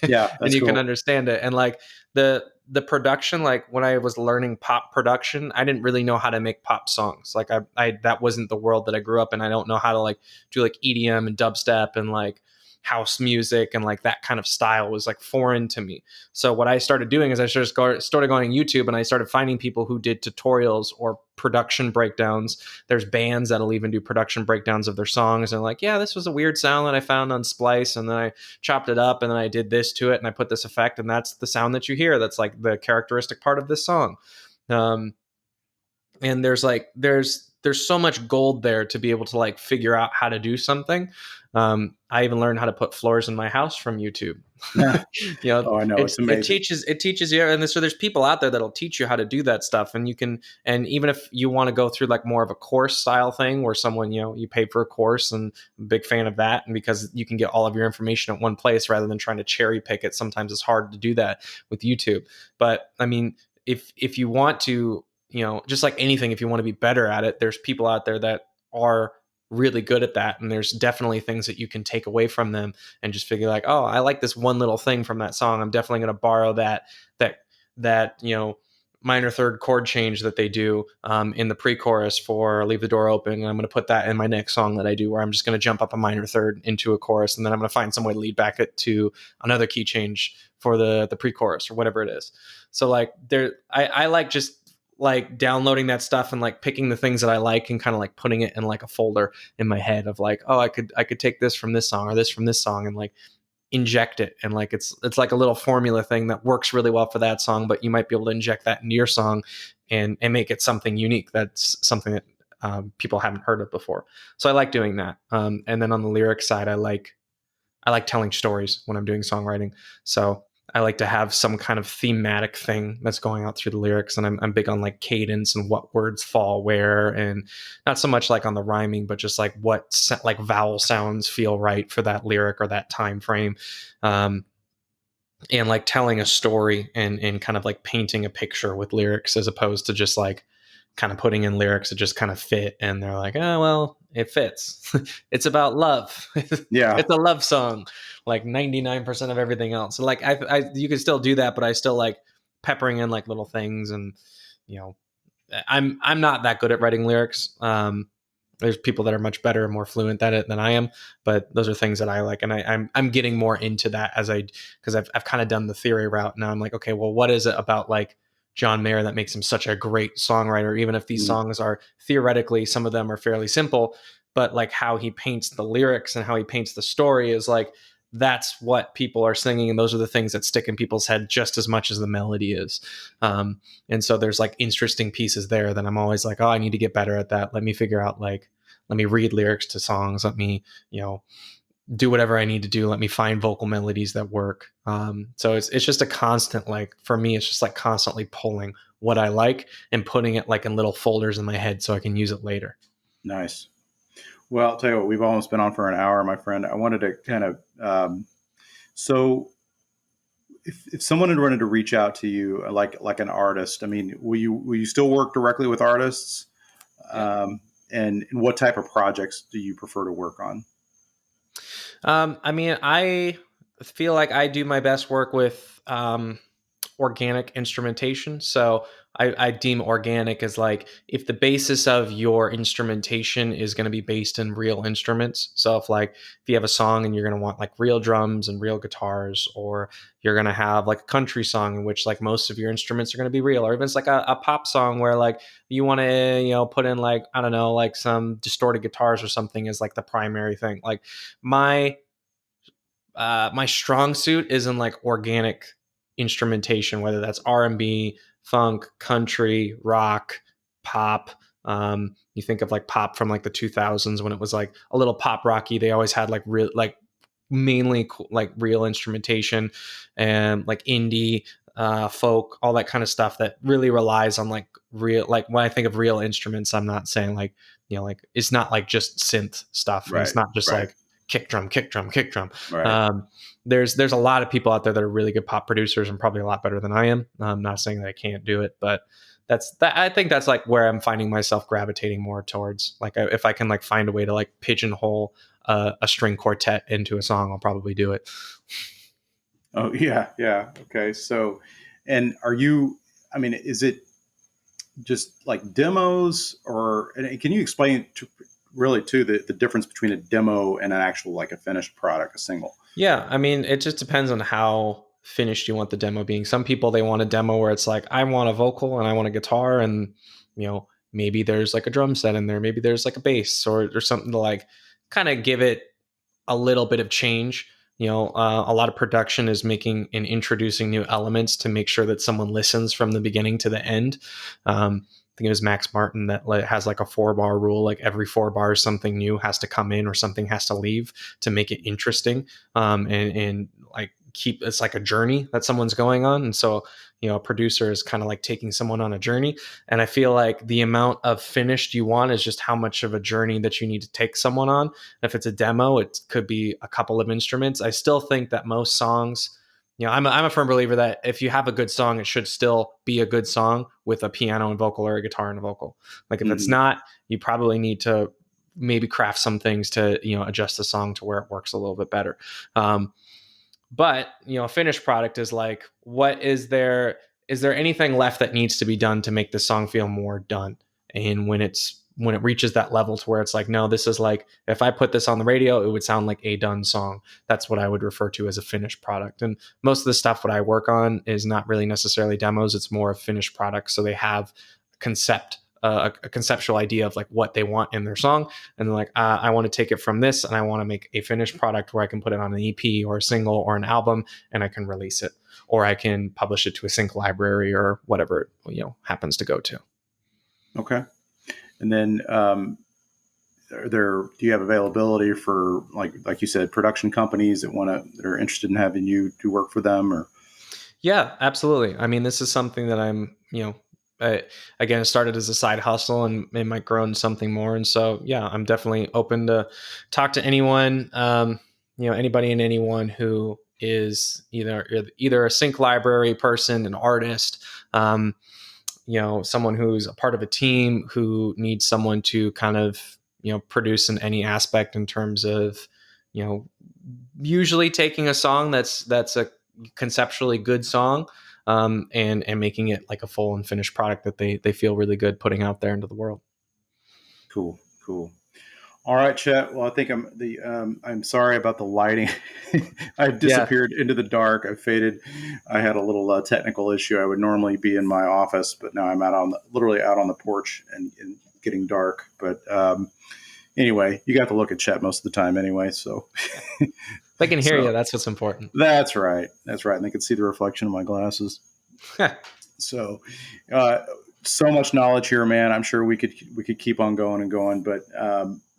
Yeah, And that's you can cool. understand it. And like the production, like when I was learning pop production, I didn't really know how to make pop songs. Like I that wasn't the world that I grew up in. I don't know how to like do like EDM and dubstep and like house music, and like that kind of style was like foreign to me. So what I started doing is I just started going on YouTube, and I started finding people who did tutorials or production breakdowns. There's bands that'll even do production breakdowns of their songs, and like, yeah, this was a weird sound that I found on Splice, and then I chopped it up, and then I did this to it, and I put this effect, and that's the sound that you hear. That's like the characteristic part of this song. Um, and there's so much gold there to be able to like figure out how to do something. I even learned how to put floors in my house from YouTube. Yeah. You know, Oh, I know. It's amazing. it teaches you, and so there's people out there that'll teach you how to do that stuff, and you can, and even if you want to go through like more of a course style thing where someone, you pay for a course, and I'm a big fan of that, and because you can get all of your information at one place rather than trying to cherry pick it. Sometimes it's hard to do that with YouTube. But I mean, if you want to, just like anything, if you want to be better at it, there's people out there that are really good at that, and there's definitely things that you can take away from them and just figure like, oh, I like this one little thing from that song. I'm definitely going to borrow that minor third chord change that they do in the pre-chorus for Leave the Door Open, and I'm going to put that in my next song that I do, where I'm just going to jump up a minor third into a chorus, and then I'm going to find some way to lead back it to another key change for the pre-chorus or whatever it is. So like I like just like downloading that stuff and like picking the things that I like and kind of like putting it in like a folder in my head of like, oh, I could take this from this song or this from this song and like inject it, and like it's like a little formula thing that works really well for that song, but you might be able to inject that into your song and make it something unique. That's something that people haven't heard of before. So I like doing that. And then on the lyric side, I like telling stories when I'm doing songwriting. So I like to have some kind of thematic thing that's going out through the lyrics. And I'm big on like cadence and what words fall where, and not so much like on the rhyming, but just like like vowel sounds feel right for that lyric or that time frame. Um, and like telling a story and kind of like painting a picture with lyrics, as opposed to just like kind of putting in lyrics that just kind of fit and they're like, oh well, it fits. It's about love. Yeah. It's a love song, like 99% of everything else. So like you can still do that, but I still like peppering in like little things. And you know I'm not that good at writing lyrics. There's people that are much better and more fluent at it than I am, but those are things that I like, and I'm getting more into that because I've kind of done the theory route. Now I'm like, okay, well, what is it about like John Mayer that makes him such a great songwriter? Even if these Mm. songs are theoretically, some of them are fairly simple, but like how he paints the lyrics and how he paints the story is like, that's what people are singing, and those are the things that stick in people's head just as much as the melody is. And so there's like interesting pieces there that I'm always like, oh, I need to get better at that. Let me figure out like, let me read lyrics to songs. Let me, do whatever I need to do. Let me find vocal melodies that work. So it's just a constant, like for me, it's just like constantly pulling what I like and putting it like in little folders in my head so I can use it later. Nice. Well, I'll tell you what, we've almost been on for an hour, my friend. I wanted to kind of, so if someone had wanted to reach out to you, like an artist, I mean, will you still work directly with artists? Yeah. And what type of projects do you prefer to work on? I mean, I feel like I do my best work with organic instrumentation. So I deem organic as like if the basis of your instrumentation is going to be based in real instruments. So if you have a song and you're going to want like real drums and real guitars, or you're going to have like a country song in which like most of your instruments are going to be real, or even it's like a pop song where like you want to, put in like, I don't know, like some distorted guitars or something as like the primary thing. Like my my strong suit is in like organic instrumentation, whether that's R&B, funk, country, rock, pop. You think of like pop from like the 2000s when it was like a little pop rocky. They always had like real, like mainly like real instrumentation, and like indie, folk, all that kind of stuff that really relies on like real. Like when I think of real instruments, I'm not saying like, like it's not like just synth stuff, and it's Right. not just Right. like kick drum, kick drum, kick drum. Right. Um, there's a lot of people out there that are really good pop producers and probably a lot better than I am. I'm not saying that I can't do it, but I think that's like where I'm finding myself gravitating more towards. Like if I can like find a way to like pigeonhole a string quartet into a song, I'll probably do it. Oh, yeah. Yeah. Okay. So, and are you, I mean, is it just like demos, or and can you explain really too the difference between a demo and an actual, like a finished product, a single? Yeah, I mean, it just depends on how finished you want the demo being. Some people they want a demo where it's like I want a vocal and I want a guitar, and maybe there's like a drum set in there, maybe there's like a bass or something to like kind of give it a little bit of change. A lot of production is making and introducing new elements to make sure that someone listens from the beginning to the end. I think it was Max Martin that has like a 4-bar rule. Like every 4 bars, something new has to come in or something has to leave to make it interesting. And like keep it's like a journey that someone's going on. And so, a producer is kind of like taking someone on a journey. And I feel like the amount of finished you want is just how much of a journey that you need to take someone on. If it's a demo, it could be a couple of instruments. I still think that most songs, I'm a firm believer that if you have a good song, it should still be a good song with a piano and vocal or a guitar and a vocal. Like if it's Hmm. not, you probably need to maybe craft some things to, adjust the song to where it works a little bit better. But a finished product is like, what is there anything left that needs to be done to make the song feel more done? And when it reaches that level to where it's like, no, this is like, if I put this on the radio, it would sound like a done song. That's what I would refer to as a finished product. And most of the stuff what I work on is not really necessarily demos. It's more of finished products. So they have a conceptual idea of like what they want in their song, and they're like, I want to take it from this and I want to make a finished product where I can put it on an EP or a single or an album, and I can release it, or I can publish it to a sync library or whatever it happens to go to. Okay. And then, do you have availability for like you said, production companies that are interested in having you do work for them, or? Yeah, absolutely. I mean, this is something that I'm, again, it started as a side hustle and it might grow into something more. And so, yeah, I'm definitely open to talk to anyone, anybody and anyone who is either a sync library person, an artist, someone who's a part of a team who needs someone to kind of, produce in any aspect in terms of, usually taking a song that's a conceptually good song, and making it like a full and finished product that they feel really good putting out there into the world. Cool. Cool. All right, Chet. Well, I think I'm sorry about the lighting. I Yeah. disappeared into the dark. I faded. I had a little technical issue. I would normally be in my office, but now I'm literally out on the porch and getting dark. But anyway, you got to look at Chet most of the time anyway. So, If I can hear so you, that's what's important. that's right. That's right. And they could see the reflection of my glasses. So, uh, so much knowledge here, man. I'm sure we could keep on going and going, but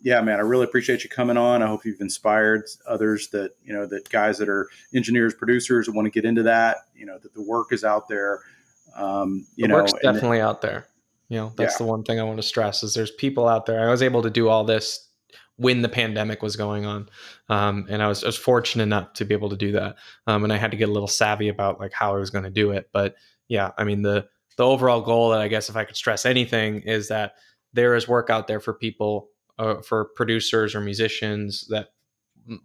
yeah, man, I really appreciate you coming on. I hope you've inspired others that that guys that are engineers, producers that want to get into that. That the work is out there. The work's definitely out there. Yeah, That's the one thing I want to stress is there's people out there. I was able to do all this when the pandemic was going on. And I was fortunate enough to be able to do that. And I had to get a little savvy about like how I was going to do it. But yeah, I mean, the overall goal that I guess if I could stress anything is that there is work out there for people, for producers or musicians that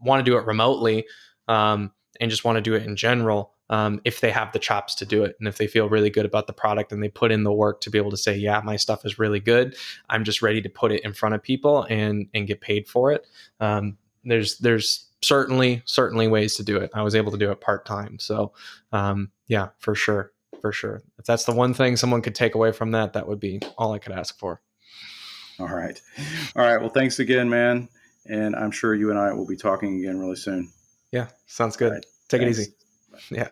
want to do it remotely, and just want to do it in general. if they have the chops to do it, and if they feel really good about the product and they put in the work to be able to say, yeah, my stuff is really good. I'm just ready to put it in front of people and get paid for it. There's certainly ways to do it. I was able to do it part-time. So yeah, for sure. If that's the one thing someone could take away from that, that would be all I could ask for. All right. Well, thanks again, man. And I'm sure you and I will be talking again really soon. Yeah, sounds good. All right. Take it Thanks. easy. Yeah.